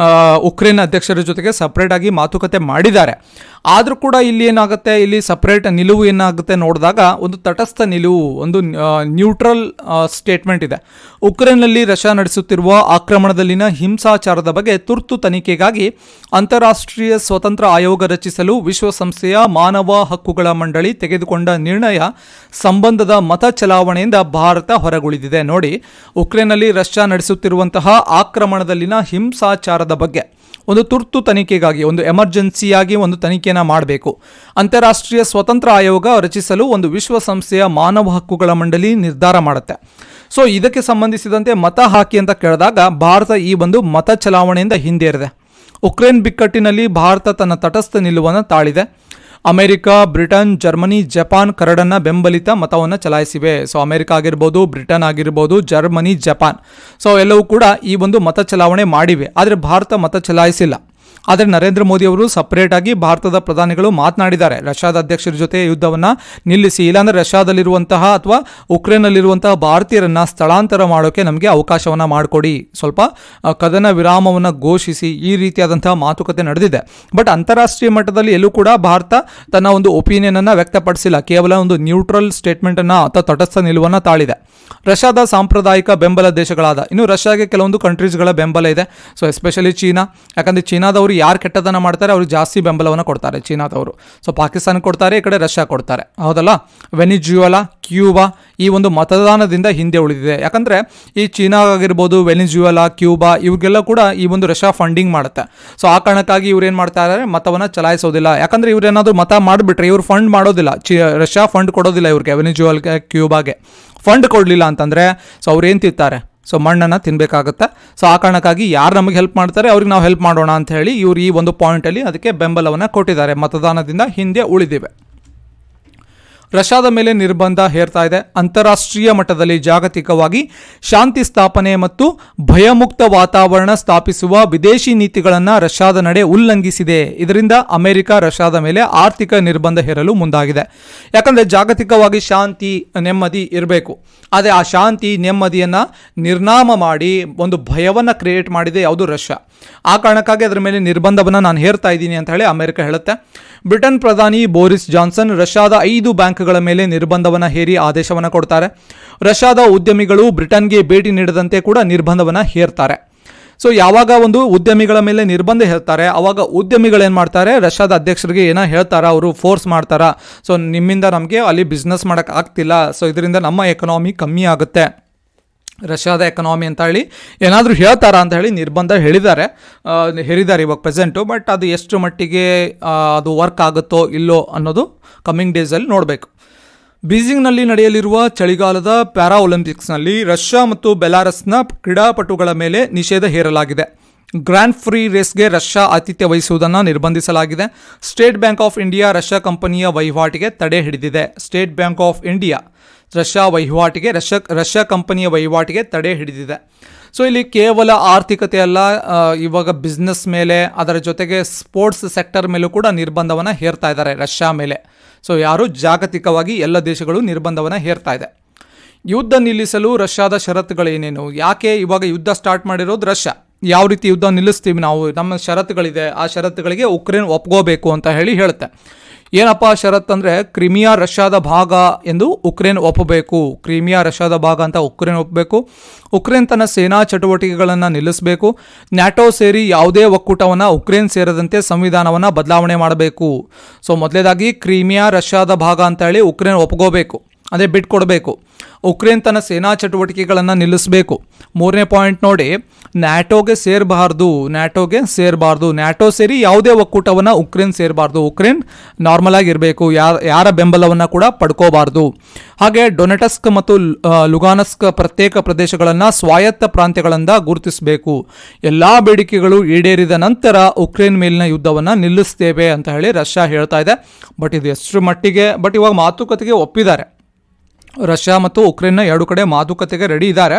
ಉಕ್ರೇನ್ ಅಧ್ಯಕ್ಷರ ಜೊತೆಗೆ ಸಪ್ರೇಟ್ ಆಗಿ ಮಾತುಕತೆ ಮಾಡಿದ್ದಾರೆ. ಆದರೂ ಕೂಡ ಇಲ್ಲಿ ಏನಾಗುತ್ತೆ, ಇಲ್ಲಿ ಸಪ್ರೇಟ್ ನಿಲುವು ಏನಾಗುತ್ತೆ ನೋಡಿದಾಗ ಒಂದು ತಟಸ್ಥ ನಿಲುವು, ಒಂದು ನ್ಯೂಟ್ರಲ್ ಸ್ಟೇಟ್ಮೆಂಟ್ ಇದೆ. ಉಕ್ರೇನ್ನಲ್ಲಿ ರಷ್ಯಾ ನಡೆಸುತ್ತಿರುವ ಆಕ್ರಮಣದಲ್ಲಿನ ಹಿಂಸಾಚಾರದ ಬಗ್ಗೆ ತುರ್ತು ತನಿಖೆಗಾಗಿ ಅಂತಾರಾಷ್ಟ್ರೀಯ ಸ್ವತಂತ್ರ ಆಯೋಗ ರಚಿಸಲು ವಿಶ್ವಸಂಸ್ಥೆಯ ಮಾನವ ಹಕ್ಕುಗಳ ಮಂಡಳಿ ತೆಗೆದುಕೊಂಡ ನಿರ್ಣಯ ಸಂಬಂಧದ ಮತ ಚಲಾವಣೆಯಿಂದ ಭಾರತ ಹೊರಗುಳಿದಿದೆ. ನೋಡಿ, ಉಕ್ರೇನ್ನಲ್ಲಿ ರಷ್ಯಾ ನಡೆಸುತ್ತಿರುವಂತಹ ಆಕ್ರಮಣದಲ್ಲಿನ ಹಿಂಸಾಚಾರದ ಬಗ್ಗೆ ಒಂದು ತುರ್ತು ತನಿಖೆಗಾಗಿ, ಒಂದು ಎಮರ್ಜೆನ್ಸಿಯಾಗಿ ಒಂದು ತನಿಖೆಯನ್ನು ಮಾಡಬೇಕು. ಅಂತಾರಾಷ್ಟ್ರೀಯ ಸ್ವತಂತ್ರ ಆಯೋಗ ರಚಿಸಲು ಒಂದು ವಿಶ್ವಸಂಸ್ಥೆಯ ಮಾನವ ಹಕ್ಕುಗಳ ಮಂಡಳಿ ನಿರ್ಧಾರ ಮಾಡುತ್ತೆ. ಸೊ ಇದಕ್ಕೆ ಸಂಬಂಧಿಸಿದಂತೆ ಮತ ಹಾಕಿ ಅಂತ ಕೇಳಿದಾಗ ಭಾರತ ಈ ಒಂದು ಮತ ಚಲಾವಣೆಯಿಂದ ಹಿಂದೇರಿದೆ. ಉಕ್ರೇನ್ ಬಿಕ್ಕಟ್ಟಿನಲ್ಲಿ ಭಾರತ ತನ್ನ ತಟಸ್ಥ ನಿಲುವನ್ನು ತಾಳಿದೆ. ಅಮೆರಿಕ, ಬ್ರಿಟನ್, ಜರ್ಮನಿ, ಜಪಾನ್ ಕರಡನ್ನು ಬೆಂಬಲಿತ ಮತವನ್ನು ಚಲಾಯಿಸಿವೆ. ಸೊ ಅಮೆರಿಕ ಆಗಿರ್ಬೋದು, ಬ್ರಿಟನ್ ಆಗಿರ್ಬೋದು, ಜರ್ಮನಿ, ಜಪಾನ್, ಸೊ ಎಲ್ಲವೂ ಕೂಡ ಈ ಒಂದು ಮತ ಚಲಾವಣೆ ಮಾಡಿವೆ. ಆದರೆ ಭಾರತ ಮತ ಚಲಾಯಿಸಿಲ್ಲ. ಆದರೆ ನರೇಂದ್ರ ಮೋದಿ ಅವರು ಸಪ್ರೇಟ್ ಆಗಿ ಭಾರತದ ಪ್ರಧಾನಿಗಳು ಮಾತನಾಡಿದ್ದಾರೆ, ರಷ್ಯಾದ ಅಧ್ಯಕ್ಷರ ಜೊತೆ ಯುದ್ಧವನ್ನು ನಿಲ್ಲಿಸಿ, ಇಲ್ಲಾಂದರೆ ರಷ್ಯಾದಲ್ಲಿರುವಂತಹ ಅಥವಾ ಉಕ್ರೇನ್ನಲ್ಲಿರುವಂತಹ ಭಾರತೀಯರನ್ನು ಸ್ಥಳಾಂತರ ಮಾಡೋಕ್ಕೆ ನಮಗೆ ಅವಕಾಶವನ್ನು ಮಾಡಿಕೊಡಿ, ಸ್ವಲ್ಪ ಕದನ ವಿರಾಮವನ್ನು ಘೋಷಿಸಿ, ಈ ರೀತಿಯಾದಂತಹ ಮಾತುಕತೆ ನಡೆದಿದೆ. ಬಟ್ ಅಂತಾರಾಷ್ಟ್ರೀಯ ಮಟ್ಟದಲ್ಲಿ ಎಲ್ಲೂ ಕೂಡ ಭಾರತ ತನ್ನ ಒಂದು ಒಪಿನಿಯನನ್ನು ವ್ಯಕ್ತಪಡಿಸಿಲ್ಲ, ಕೇವಲ ಒಂದು ನ್ಯೂಟ್ರಲ್ ಸ್ಟೇಟ್ಮೆಂಟನ್ನು ಅಥವಾ ತಟಸ್ಥ ನಿಲುವನ್ನು ತಾಳಿದೆ. ರಷ್ಯಾದ ಸಾಂಪ್ರದಾಯಿಕ ಬೆಂಬಲ ದೇಶಗಳಾದ, ಇನ್ನು ರಷ್ಯಾಗೆ ಕೆಲವೊಂದು ಕಂಟ್ರೀಸ್ಗಳ ಬೆಂಬಲ ಇದೆ. ಸೊ ಎಸ್ಪೆಷಲಿ ಚೀನಾ, ಯಾಕಂದರೆ ಚೀನಾದವರು ಯಾರು ಕೆಟ್ಟದನ್ನು ಮಾಡ್ತಾರೆ ಅವ್ರಿಗೆ ಜಾಸ್ತಿ ಬೆಂಬಲವನ್ನು ಕೊಡ್ತಾರೆ ಚೀನಾದವರು. ಸೊ ಪಾಕಿಸ್ತಾನ ಕೊಡ್ತಾರೆ, ಈ ಕಡೆ ರಷ್ಯಾ ಕೊಡ್ತಾರೆ, ಹೌದಲ್ಲ. ವೆನಿಜುವೆಲಾ, ಕ್ಯೂಬಾ ಈ ಒಂದು ಮತದಾನದಿಂದ ಹಿಂದೆ ಉಳಿದಿದೆ. ಯಾಕಂದರೆ ಈ ಚೀನಾ ಆಗಿರ್ಬೋದು, ವೆನಿಜುವೆಲಾ, ಕ್ಯೂಬಾ ಇವ್ರಿಗೆಲ್ಲ ಕೂಡ ಈ ಒಂದು ರಷ್ಯಾ ಫಂಡಿಂಗ್ ಮಾಡುತ್ತೆ. ಸೊ ಆ ಕಾರಣಕ್ಕಾಗಿ ಇವ್ರು ಏನು ಮಾಡ್ತಾ ಇದ್ದಾರೆ, ಮತವನ್ನು ಚಲಾಯಿಸೋದಿಲ್ಲ. ಯಾಕಂದರೆ ಇವ್ರೇನಾದರೂ ಮತ ಮಾಡಿಬಿಟ್ರೆ ಇವ್ರು ಫಂಡ್ ಮಾಡೋದಿಲ್ಲ, ರಷ್ಯಾ ಫಂಡ್ ಕೊಡೋದಿಲ್ಲ ಇವ್ರಿಗೆ, ವೆನಿಜುವೆಲ್ಗೆ, ಕ್ಯೂಬಾಗೆ ಫಂಡ್ ಕೊಡಲಿಲ್ಲ ಅಂತಂದರೆ ಸೊ ಅವ್ರು ಏನು ತಿಂತಾರೆ, ಸೊ ಮಣ್ಣನ್ನು ತಿನ್ನಬೇಕಾಗುತ್ತೆ. ಸೊ ಆ ಕಾರಣಕ್ಕಾಗಿ ಯಾರು ನಮಗೆ ಹೆಲ್ಪ್ ಮಾಡ್ತಾರೆ ಅವ್ರಿಗೆ ನಾವು ಹೆಲ್ಪ್ ಮಾಡೋಣ ಅಂತ ಹೇಳಿ ಇವರು ಈ ಒಂದು ಪಾಯಿಂಟಲ್ಲಿ ಅದಕ್ಕೆ ಬೆಂಬಲವನ್ನು ಕೊಟ್ಟಿದ್ದಾರೆ. ಮತದಾನದಿಂದ ಹಿಂದೆ ಉಳಿದಿವೆ. ರಷ್ಯಾದ ಮೇಲೆ ನಿರ್ಬಂಧ ಹೇರ್ತಾ ಇದೆ. ಅಂತಾರಾಷ್ಟ್ರೀಯ ಮಟ್ಟದಲ್ಲಿ ಜಾಗತಿಕವಾಗಿ ಶಾಂತಿ ಸ್ಥಾಪನೆ ಮತ್ತು ಭಯಮುಕ್ತ ವಾತಾವರಣ ಸ್ಥಾಪಿಸುವ ವಿದೇಶಿ ನೀತಿಗಳನ್ನು ರಷ್ಯಾದ ನಡೆ ಉಲ್ಲಂಘಿಸಿದೆ. ಇದರಿಂದ ಅಮೆರಿಕ ರಷ್ಯಾದ ಮೇಲೆ ಆರ್ಥಿಕ ನಿರ್ಬಂಧ ಹೇರಲು ಮುಂದಾಗಿದೆ. ಯಾಕಂದರೆ ಜಾಗತಿಕವಾಗಿ ಶಾಂತಿ ನೆಮ್ಮದಿ ಇರಬೇಕು, ಆದರೆ ಆ ಶಾಂತಿ ನೆಮ್ಮದಿಯನ್ನು ನಿರ್ನಾಮ ಮಾಡಿ ಒಂದು ಭಯವನ್ನು ಕ್ರಿಯೇಟ್ ಮಾಡಿದೆ ಯಾವುದು, ರಷ್ಯಾ. ಆ ಕಾರಣಕ್ಕಾಗಿ ಅದರ ಮೇಲೆ ನಿರ್ಬಂಧವನ್ನು ನಾನು ಹೇರ್ತಾ ಇದ್ದೀನಿ ಅಂತ ಹೇಳಿ ಅಮೆರಿಕ ಹೇಳುತ್ತೆ. ಬ್ರಿಟನ್ ಪ್ರಧಾನಿ ಬೋರಿಸ್ ಜಾನ್ಸನ್ ರಷ್ಯಾದ 5 ಬ್ಯಾಂಕ್ಗಳ ಮೇಲೆ ನಿರ್ಬಂಧವನ್ನು ಹೇರಿ ಆದೇಶವನ್ನು ಕೊಡ್ತಾರೆ. ರಷ್ಯಾದ ಉದ್ಯಮಿಗಳು ಬ್ರಿಟನ್ಗೆ ಭೇಟಿ ನೀಡದಂತೆ ಕೂಡ ನಿರ್ಬಂಧವನ್ನು ಹೇರ್ತಾರೆ. ಸೊ ಯಾವಾಗ ಒಂದು ಉದ್ಯಮಿಗಳ ಮೇಲೆ ನಿರ್ಬಂಧ ಹೇಳ್ತಾರೆ, ಆವಾಗ ಉದ್ಯಮಿಗಳೇನು ಮಾಡ್ತಾರೆ, ರಷ್ಯಾದ ಅಧ್ಯಕ್ಷರಿಗೆ ಏನೋ ಹೇಳ್ತಾರಾ, ಅವರು ಫೋರ್ಸ್ ಮಾಡ್ತಾರಾ, ಸೊ ನಿಮ್ಮಿಂದ ನಮಗೆ ಅಲ್ಲಿ ಬಿಸ್ನೆಸ್ ಮಾಡೋಕ್ಕೆ ಆಗ್ತಿಲ್ಲ, ಸೊ ಇದರಿಂದ ನಮ್ಮ ಎಕನಾಮಿ ಕಮ್ಮಿ ಆಗುತ್ತೆ, ರಷ್ಯಾದ ಎಕನಾಮಿ ಅಂತ ಹೇಳಿ ಏನಾದರೂ ಹೇಳ್ತಾರಾ ಅಂತ ಹೇಳಿ ನಿರ್ಬಂಧ ಹೇರಿದ್ದಾರೆ ಇವಾಗ ಪ್ರೆಸೆಂಟು. ಬಟ್ ಅದು ಎಷ್ಟು ಮಟ್ಟಿಗೆ ಅದು ವರ್ಕ್ ಆಗುತ್ತೋ ಇಲ್ಲೋ ಅನ್ನೋದು ಕಮ್ಮಿಂಗ್ ಡೇಸಲ್ಲಿ ನೋಡಬೇಕು. ಬೀಜಿಂಗ್ನಲ್ಲಿ ನಡೆಯಲಿರುವ ಚಳಿಗಾಲದ ಪ್ಯಾರಾ ಒಲಿಂಪಿಕ್ಸ್ನಲ್ಲಿ ರಷ್ಯಾ ಮತ್ತು ಬೆಲಾರಸ್ನ ಕ್ರೀಡಾಪಟುಗಳ ಮೇಲೆ ನಿಷೇಧ ಹೇರಲಾಗಿದೆ. ಗ್ರ್ಯಾಂಡ್ ಫ್ರೀ ರೇಸ್ಗೆ ರಷ್ಯಾ ಆತಿಥ್ಯ ವಹಿಸುವುದನ್ನು ನಿರ್ಬಂಧಿಸಲಾಗಿದೆ. State bank of India Russia ಕಂಪನಿಯ ವಹಿವಾಟಿಗೆ ತಡೆ ಹಿಡಿದಿದೆ. State bank of India Russia ಕಂಪನಿಯ ವಹಿವಾಟಿಗೆ ತಡೆ ಹಿಡಿದಿದೆ. ಸೊ ಇಲ್ಲಿ ಕೇವಲ ಆರ್ಥಿಕತೆ ಅಲ್ಲ, ಇವಾಗ ಬಿಸ್ನೆಸ್ ಮೇಲೆ, ಅದರ ಜೊತೆಗೆ ಸ್ಪೋರ್ಟ್ಸ್ ಸೆಕ್ಟರ್ ಮೇಲೂ ಕೂಡ ನಿರ್ಬಂಧವನ್ನು ಹೇರ್ತಾ ಇದ್ದಾರೆ ರಷ್ಯಾ ಮೇಲೆ. ಸೊ ಯಾರು ಜಾಗತಿಕವಾಗಿ ಎಲ್ಲ ದೇಶಗಳು ನಿರ್ಬಂಧವನ್ನು ಹೇರ್ತಾ ಇದೆ. ಯುದ್ಧ ನಿಲ್ಲಿಸಲು ರಷ್ಯಾದ ಷರತ್ತುಗಳೇನೇನು, ಯಾಕೆ ಇವಾಗ ಯುದ್ಧ ಸ್ಟಾರ್ಟ್ ಮಾಡಿರೋದು ರಷ್ಯಾ, ಯಾವ ರೀತಿ ಯುದ್ಧ ನಿಲ್ಲಿಸ್ತೀವಿ ನಾವು, ನಮ್ಮ ಷರತ್ತುಗಳಿದೆ, ಆ ಷರತ್ತುಗಳಿಗೆ ಉಕ್ರೇನ್ ಒಪ್ಕೋಬೇಕು ಅಂತ ಹೇಳುತ್ತೆ. ಏನಪ್ಪ ಷರತ್ ಅಂದರೆ ಕ್ರಿಮಿಯಾ ರಷ್ಯಾದ ಭಾಗ ಎಂದು ಉಕ್ರೇನ್ ಒಪ್ಪಬೇಕು. ಕ್ರಿಮಿಯಾ ರಷ್ಯಾದ ಭಾಗ ಅಂತ ಉಕ್ರೇನ್ ಒಪ್ಪಬೇಕು. ಉಕ್ರೇನ್ ತನ್ನ ಸೇನಾ ಚಟುವಟಿಕೆಗಳನ್ನು ನಿಲ್ಲಿಸಬೇಕು. ನ್ಯಾಟೋ ಸೇರಿ ಯಾವುದೇ ಒಕ್ಕೂಟವನ್ನು ಉಕ್ರೇನ್ ಸೇರದಂತೆ ಸಂವಿಧಾನವನ್ನು ಬದಲಾವಣೆ ಮಾಡಬೇಕು. ಸೊ ಮೊದಲೇದಾಗಿ ಕ್ರಿಮಿಯಾ ರಷ್ಯಾದ ಭಾಗ ಅಂತ ಹೇಳಿ ಉಕ್ರೇನ್ ಒಪ್ಕೋಬೇಕು, ಅದೇ ಬಿಟ್ಕೊಡ್ಬೇಕು. ಉಕ್ರೇನ್ ತನ್ನ ಸೇನಾ ಚಟುವಟಿಕೆಗಳನ್ನು ನಿಲ್ಲಿಸಬೇಕು. ಮೂರನೇ ಪಾಯಿಂಟ್ ನೋಡಿ, ನ್ಯಾಟೋಗೆ ಸೇರಬಾರ್ದು. ನ್ಯಾಟೋ ಸೇರಿ ಯಾವುದೇ ಒಕ್ಕೂಟವನ್ನು ಉಕ್ರೇನ್ ಸೇರಬಾರ್ದು. ಉಕ್ರೇನ್ ನಾರ್ಮಲ್ ಆಗಿರಬೇಕು, ಯಾರ ಬೆಂಬಲವನ್ನು ಕೂಡ ಪಡ್ಕೋಬಾರ್ದು. ಹಾಗೆ ಡೊನೆಟಸ್ಕ್ ಮತ್ತು ಲುಗಾನಸ್ಕ್ ಪ್ರತ್ಯೇಕ ಪ್ರದೇಶಗಳನ್ನು ಸ್ವಾಯತ್ತ ಪ್ರಾಂತ್ಯಗಳಿಂದ ಗುರುತಿಸಬೇಕು. ಎಲ್ಲ ಬೇಡಿಕೆಗಳು ಈಡೇರಿದ ನಂತರ ಉಕ್ರೇನ್ ಮೇಲಿನ ಯುದ್ಧವನ್ನು ನಿಲ್ಲಿಸ್ತೇವೆ ಅಂತ ಹೇಳಿ ರಷ್ಯಾ ಹೇಳ್ತಾ ಇದೆ. ಬಟ್ ಇದು ಎಷ್ಟು ಮಟ್ಟಿಗೆ, ಬಟ್ ಇವಾಗ ಮಾತುಕತೆಗೆ ಒಪ್ಪಿದ್ದಾರೆ. ರಷ್ಯಾ ಮತ್ತು ಉಕ್ರೇನ್ನ ಎರಡು ಕಡೆ ಮಾತುಕತೆಗೆ ರೆಡಿ ಇದ್ದಾರೆ.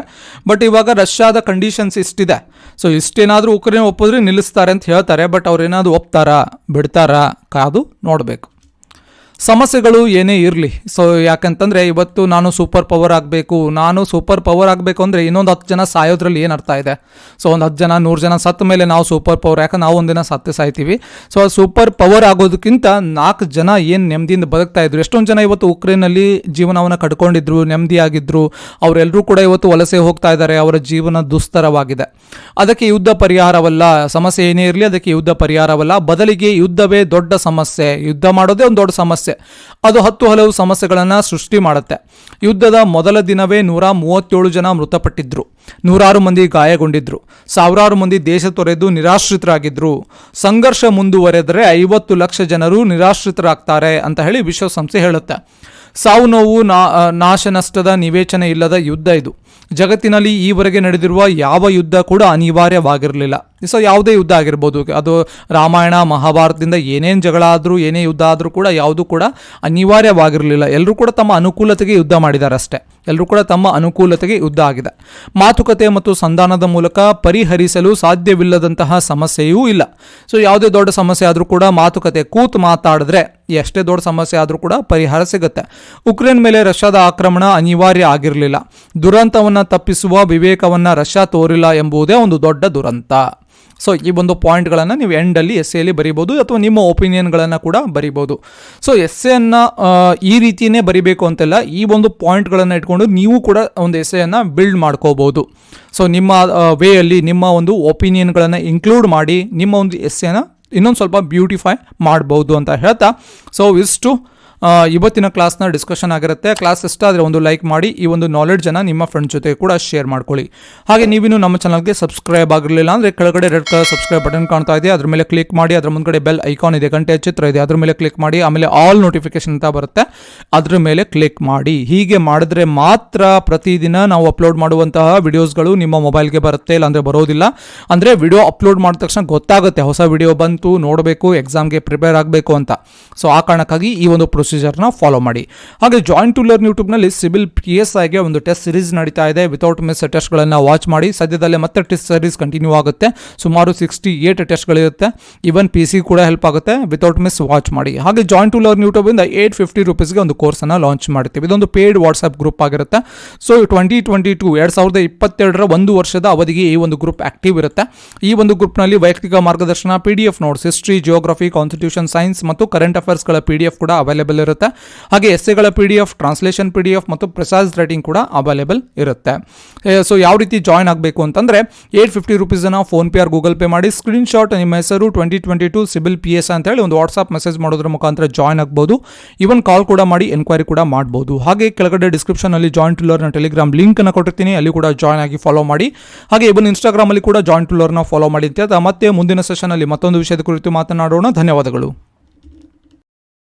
ಬಟ್ ಇವಾಗ ರಷ್ಯಾದ ಕಂಡೀಷನ್ಸ್ ಇಷ್ಟಿದೆ. ಸೊ ಇಷ್ಟೇನಾದರೂ ಉಕ್ರೇನ್ ಒಪ್ಪಿದ್ರೆ ನಿಲ್ಲಿಸ್ತಾರೆ ಅಂತ ಹೇಳ್ತಾರೆ. ಬಟ್ ಅವ್ರೇನಾದರೂ ಒಪ್ತಾರಾ ಬಿಡ್ತಾರಾ ಕಾದು ನೋಡಬೇಕು. ಸಮಸ್ಯೆಗಳು ಏನೇ ಇರಲಿ, ಸೊ ಯಾಕಂತಂದರೆ ಇವತ್ತು ನಾನು ಸೂಪರ್ ಪವರ್ ಆಗಬೇಕು ಅಂದರೆ ಇನ್ನೊಂದು 10 ಜನ ಸಾಯೋದ್ರಲ್ಲಿ ಏನು ಅರ್ಥ ಇದೆ? ಸೊ ಒಂದು 10 ಜನ 100 ಜನ ಸತ್ತ ಮೇಲೆ ನಾವು ಸೂಪರ್ ಪವರ್, ಯಾಕಂದ್ರೆ ನಾವು ಒಂದಿನ ಸಾಯ್ತೀವಿ. ಸೊ ಸೂಪರ್ ಪವರ್ ಆಗೋದಕ್ಕಿಂತ 4 ಜನ ಏನು ನೆಮ್ಮದಿಯಿಂದ ಬದುಕ್ತಾ ಇದ್ರು. ಎಷ್ಟೊಂದು ಜನ ಇವತ್ತು ಉಕ್ರೇನಲ್ಲಿ ಜೀವನವನ್ನು ಕಟ್ಕೊಂಡಿದ್ರು, ನೆಮ್ಮದಿಯಾಗಿದ್ದರು. ಅವರೆಲ್ಲರೂ ಕೂಡ ಇವತ್ತು ವಲಸೆ ಹೋಗ್ತಾ ಇದ್ದಾರೆ. ಅವರ ಜೀವನ ದುಸ್ತರವಾಗಿದೆ. ಅದಕ್ಕೆ ಯುದ್ಧ ಪರಿಹಾರವಲ್ಲ. ಸಮಸ್ಯೆ ಏನೇ ಇರಲಿ ಅದಕ್ಕೆ ಯುದ್ಧ ಪರಿಹಾರವಲ್ಲ. ಬದಲಿಗೆ ಯುದ್ಧವೇ ದೊಡ್ಡ ಸಮಸ್ಯೆ. ಯುದ್ಧ ಮಾಡೋದೇ ಒಂದು ದೊಡ್ಡ ಸಮಸ್ಯೆ. ಅದು 10 ಹಲವು ಸಮಸ್ಯೆಗಳನ್ನು ಸೃಷ್ಟಿ ಮಾಡುತ್ತೆ. ಯುದ್ಧದ ಮೊದಲ ದಿನವೇ 137 ಜನ ಮೃತಪಟ್ಟಿದ್ರು, 100 ಮಂದಿ ಗಾಯಗೊಂಡಿದ್ರು, 1000 ಮಂದಿ ದೇಶ ತೊರೆದು ನಿರಾಶ್ರಿತರಾಗಿದ್ರು. ಸಂಘರ್ಷ ಮುಂದುವರೆದರೆ 50 ಲಕ್ಷ ಜನರು ನಿರಾಶ್ರಿತರಾಗ್ತಾರೆ ಅಂತ ಹೇಳಿ ವಿಶ್ವಸಂಸ್ಥೆ ಹೇಳುತ್ತೆ. ಸಾವು ನೋವು ನಾಶ ನಷ್ಟದ ವಿವೇಚನೆ ಇಲ್ಲದ ಯುದ್ಧ ಇದು. ಜಗತ್ತಿನಲ್ಲಿ ಈವರೆಗೆ ನಡೆದಿರುವ ಯಾವ ಯುದ್ಧ ಕೂಡ ಅನಿವಾರ್ಯವಾಗಿರಲಿಲ್ಲ. ಸೊ ಯಾವುದೇ ಯುದ್ಧ ಆಗಿರ್ಬೋದು, ಅದು ರಾಮಾಯಣ ಮಹಾಭಾರತದಿಂದ ಏನೇನು ಜಗಳ ಆದರೂ ಏನೇ ಯುದ್ಧ ಆದರೂ ಕೂಡ ಯಾವುದೂ ಕೂಡ ಅನಿವಾರ್ಯವಾಗಿರಲಿಲ್ಲ. ಎಲ್ಲರೂ ಕೂಡ ತಮ್ಮ ಅನುಕೂಲತೆಗೆ ಯುದ್ಧ ಮಾಡಿದ್ದಾರೆ ಅಷ್ಟೇ. ಎಲ್ಲರೂ ಕೂಡ ತಮ್ಮ ಅನುಕೂಲತೆಗೆ ಯುದ್ಧ ಆಗಿದೆ. ಮಾತುಕತೆ ಮತ್ತು ಸಂಧಾನದ ಮೂಲಕ ಪರಿಹರಿಸಲು ಸಾಧ್ಯವಿಲ್ಲದಂತಹ ಸಮಸ್ಯೆಯೂ ಇಲ್ಲ. ಸೊ ಯಾವುದೇ ದೊಡ್ಡ ಸಮಸ್ಯೆ ಆದರೂ ಕೂಡ ಮಾತುಕತೆ ಕೂತು ಮಾತಾಡಿದ್ರೆ ಎಷ್ಟೇ ದೊಡ್ಡ ಸಮಸ್ಯೆ ಆದರೂ ಕೂಡ ಪರಿಹಾರ ಸಿಗುತ್ತೆ. ಉಕ್ರೇನ್ ಮೇಲೆ ರಷ್ಯಾದ ಆಕ್ರಮಣ ಅನಿವಾರ್ಯ ಆಗಿರಲಿಲ್ಲ. ದುರಂತವನ್ನು ತಪ್ಪಿಸುವ ವಿವೇಕವನ್ನು ರಷ್ಯಾ ತೋರಿಲ್ಲ ಎಂಬುದೇ ಒಂದು ದೊಡ್ಡ ದುರಂತ. ಸೊ ಈ ಒಂದು ಪಾಯಿಂಟ್ಗಳನ್ನು ನೀವು ಎಂಡಲ್ಲಿ ಎಸ್ಸೆಯಲ್ಲಿ ಬರಿಬೋದು, ಅಥವಾ ನಿಮ್ಮ ಒಪಿನಿಯನ್ಗಳನ್ನು ಕೂಡ ಬರಿಬೋದು. ಸೊ ಎಸ್ಸೆಯನ್ನು ಈ ರೀತಿಯೇ ಬರಿಬೇಕು ಅಂತೆಲ್ಲ, ಈ ಒಂದು ಪಾಯಿಂಟ್ಗಳನ್ನು ಇಟ್ಕೊಂಡು ನೀವು ಕೂಡ ಒಂದು ಎಸ್ಸೆಯನ್ನು ಬಿಲ್ಡ್ ಮಾಡ್ಕೋಬೋದು. ಸೊ ನಿಮ್ಮ ವೇಯಲ್ಲಿ ನಿಮ್ಮ ಒಂದು ಒಪಿನಿಯನ್ಗಳನ್ನು ಇನ್ಕ್ಲೂಡ್ ಮಾಡಿ ನಿಮ್ಮ ಒಂದು ಎಸ್ಸೆನ ಇನ್ನೊಂದು ಸ್ವಲ್ಪ ಬ್ಯೂಟಿಫೈ ಮಾಡ್ಬೋದು ಅಂತ ಹೇಳ್ತಾ, ಸೊ ಇಷ್ಟು ಇವತ್ತಿನ ಕ್ಲಾಸ್ನ ಡಿಸ್ಕಷನ್ ಆಗಿರುತ್ತೆ. ಕ್ಲಾಸ್ ಇಷ್ಟ ಆದರೆ ಒಂದು ಲೈಕ್ ಮಾಡಿ, ಈ ಒಂದು ನಾಲೆಡ್ಜನ್ನು ನಿಮ್ಮ ಫ್ರೆಂಡ್ಸ್ ಜೊತೆ ಕೂಡ ಶೇರ್ ಮಾಡ್ಕೊಳ್ಳಿ. ಹಾಗೆ ನೀವಿನ್ನು ನಮ್ಮ ಚಾನಲ್ಗೆ ಸಬ್ಸ್ಕ್ರೈಬ್ ಆಗಿರಲಿಲ್ಲ ಅಂದರೆ ಕೆಳಗಡೆ ರೆಡ್ ಕಲರ್ ಸಬ್ಸ್ಕ್ರೈಬ್ ಬಟನ್ ಕಾಣ್ತಾ ಇದೆ, ಅದ್ರ ಮೇಲೆ ಕ್ಲಿಕ್ ಮಾಡಿ. ಅದರ ಮುಂದ್ಗಡೆ ಬೆಲ್ ಐಕಾನ್ ಇದೆ, ಗಂಟೆ ಚಿತ್ರ ಇದೆ, ಅದ್ರ ಮೇಲೆ ಕ್ಲಿಕ್ ಮಾಡಿ. ಆಮೇಲೆ ಆಲ್ ನೋಟಿಫಿಕೇಶನ್ ಅಂತ ಬರುತ್ತೆ, ಅದ್ರ ಮೇಲೆ ಕ್ಲಿಕ್ ಮಾಡಿ. ಹೀಗೆ ಮಾಡಿದ್ರೆ ಮಾತ್ರ ಪ್ರತಿದಿನ ನಾವು ಅಪ್ಲೋಡ್ ಮಾಡುವಂತಹ ವಿಡಿಯೋಸ್ಗಳು ನಿಮ್ಮ ಮೊಬೈಲ್ಗೆ ಬರುತ್ತೆ, ಇಲ್ಲಾಂದರೆ ಬರೋದಿಲ್ಲ. ಅಂದರೆ ವಿಡಿಯೋ ಅಪ್ಲೋಡ್ ಮಾಡಿದ ತಕ್ಷಣ ಗೊತ್ತಾಗುತ್ತೆ ಹೊಸ ವಿಡಿಯೋ ಬಂತು, ನೋಡಬೇಕು, ಎಕ್ಸಾಮ್ಗೆ ಪ್ರಿಪೇರ್ ಆಗಬೇಕು ಅಂತ. ಸೊ ಆ ಕಾರಣಕ್ಕಾಗಿ ಈ ಒಂದು ಪ್ರೊಸೀಜರ್ನ ಫಾಲೋ ಮಾಡಿ. ಹಾಗೆ ಜಾಯಿನ್ ಟು ಲರ್ನ್ ಯೂಟ್ಯೂಬ್ನಲ್ಲಿ ಸಿವಿಲ್ PSIಗೆ ಒಂದು ಟೆಸ್ಟ್ ಸಿರೀಸ್ ನಡೀತಾ ಇದೆ. ವಿತೌಟ್ ಮಿಸ್ ಟೆಸ್ಟ್ಗಳನ್ನು ವಾಚ್ ಮಾಡಿ. ಸದ್ಯದಲ್ಲೇ ಮತ್ತೆ ಟೆಸ್ಟ್ ಸಿರೀಸ್ ಕಂಟಿನ್ಯೂ ಆಗುತ್ತೆ. ಸುಮಾರು 68 ಟೆಸ್ಟ್ಗಳಿರುತ್ತೆ. ಈವನ್ PC ಕೂಡ ಹೆಲ್ಪ್ ಆಗುತ್ತೆ. ವಿತೌಟ್ ಮಿಸ್ ವಾಚ್ ಮಾಡಿ. ಹಾಗೆ ಜಾಯಿನ್ ಟು ಲರ್ನ್ ಯೂಟ್ಯೂಬಿಂದ 850 ರೂಪೀಸ್ಗೆ ಒಂದು ಕೋರ್ಸನ್ನು ಲಾಂಚ್ ಮಾಡ್ತೀವಿ. ಇದೊಂದು ಪೇಯ್ಡ್ ವಾಟ್ಸ್ಆಪ್ ಗ್ರೂಪ್ ಆಗಿರುತ್ತೆ. ಸೊ 2022 ಒಂದು ವರ್ಷದ ಅವಧಿಗೆ ಈ ಒಂದು ಗ್ರೂಪ್ ಆಕ್ಟಿವ್ ಇರುತ್ತೆ. ಈ ಒಂದು ಗ್ರೂಪ್ನಲ್ಲಿ ವೈಯಕ್ತಿಕ ಮಾರ್ಗದರ್ಶನ, PDF notes, history, geography, constitution, science ಮತ್ತು ಕರೆಂಟ್ ಅಫೇರ್ಸ್ಗಳ PDF ಕೂಡ ಅವೈಲೇಬಲ್ ಇರುತ್ತೆ. ಹಾಗೆ ಎಸ್ಸೆಗಳ PDF, ಟ್ರಾನ್ಸ್ಲೇಷನ್ PDF ಮತ್ತು ಪ್ರಿಸೈಸ್ ರೈಟಿಂಗ್ ಕೂಡ ಅವೈಲೇಬಲ್ ಇರುತ್ತೆ. ಸೊ ಯಾವ ರೀತಿ ಜಾಯ್ನ್ ಆಗಬೇಕು ಅಂತಂದರೆ 850 ರೂಪೀಸನ್ನು ಫೋನ್ಪೇ ಆರ್ ಗೂಗಲ್ ಪೇ ಮಾಡಿ, ಸ್ಕ್ರೀನ್ಶಾಟ್ ನಿಮ್ಮ ಹೆಸರು 2022 ಸಿಬಿಲ್ PSI ಅಂತ ಹೇಳಿ ಒಂದು ವಾಟ್ಸ್ಆಪ್ ಮೆಸೇಜ್ ಮಾಡೋದ್ರ ಮುಖಾಂತರ ಜಾಯ್ನ್ ಆಗ್ಬೋದು. ಇವನ್ ಕಾಲ್ ಕೂಡ ಮಾಡಿ ಎನ್ಕ್ವೈರಿ ಕೂಡ ಮಾಡ್ಬೋದು. ಹಾಗೆ ಕೆಳಗಡೆ ಡಿಸ್ಕ್ರಿಪ್ಷನಲ್ಲಿ ಜಾಯಿನ್ ಟು ಲರ್ನ್ ಟೆಲಿಗ್ರಾಮ್ ಲಿಂಕನ್ನು ಕೊಟ್ಟಿರ್ತೀನಿ, ಅಲ್ಲಿ ಕೂಡ ಜಾಯ್ನ್ ಆಗಿ ಫಾಲೋ ಮಾಡಿ. ಹಾಗೆ ಇವನ್ ಇನ್ಸ್ಟಾಗ್ರಾಮಲ್ಲಿ ಕೂಡ ಜಾಯಿನ್ ಟು ಲರ್ನ್ ಫಾಲೋ ಮಾಡಿ ಅಂತ. ಮತ್ತೆ ಮುಂದಿನ ಸೆಷನಲ್ಲಿ ಮತ್ತೊಂದು ವಿಷಯದ ಕುರಿತು ಮಾತನಾಡೋಣ. ಧನ್ಯವಾದಗಳು.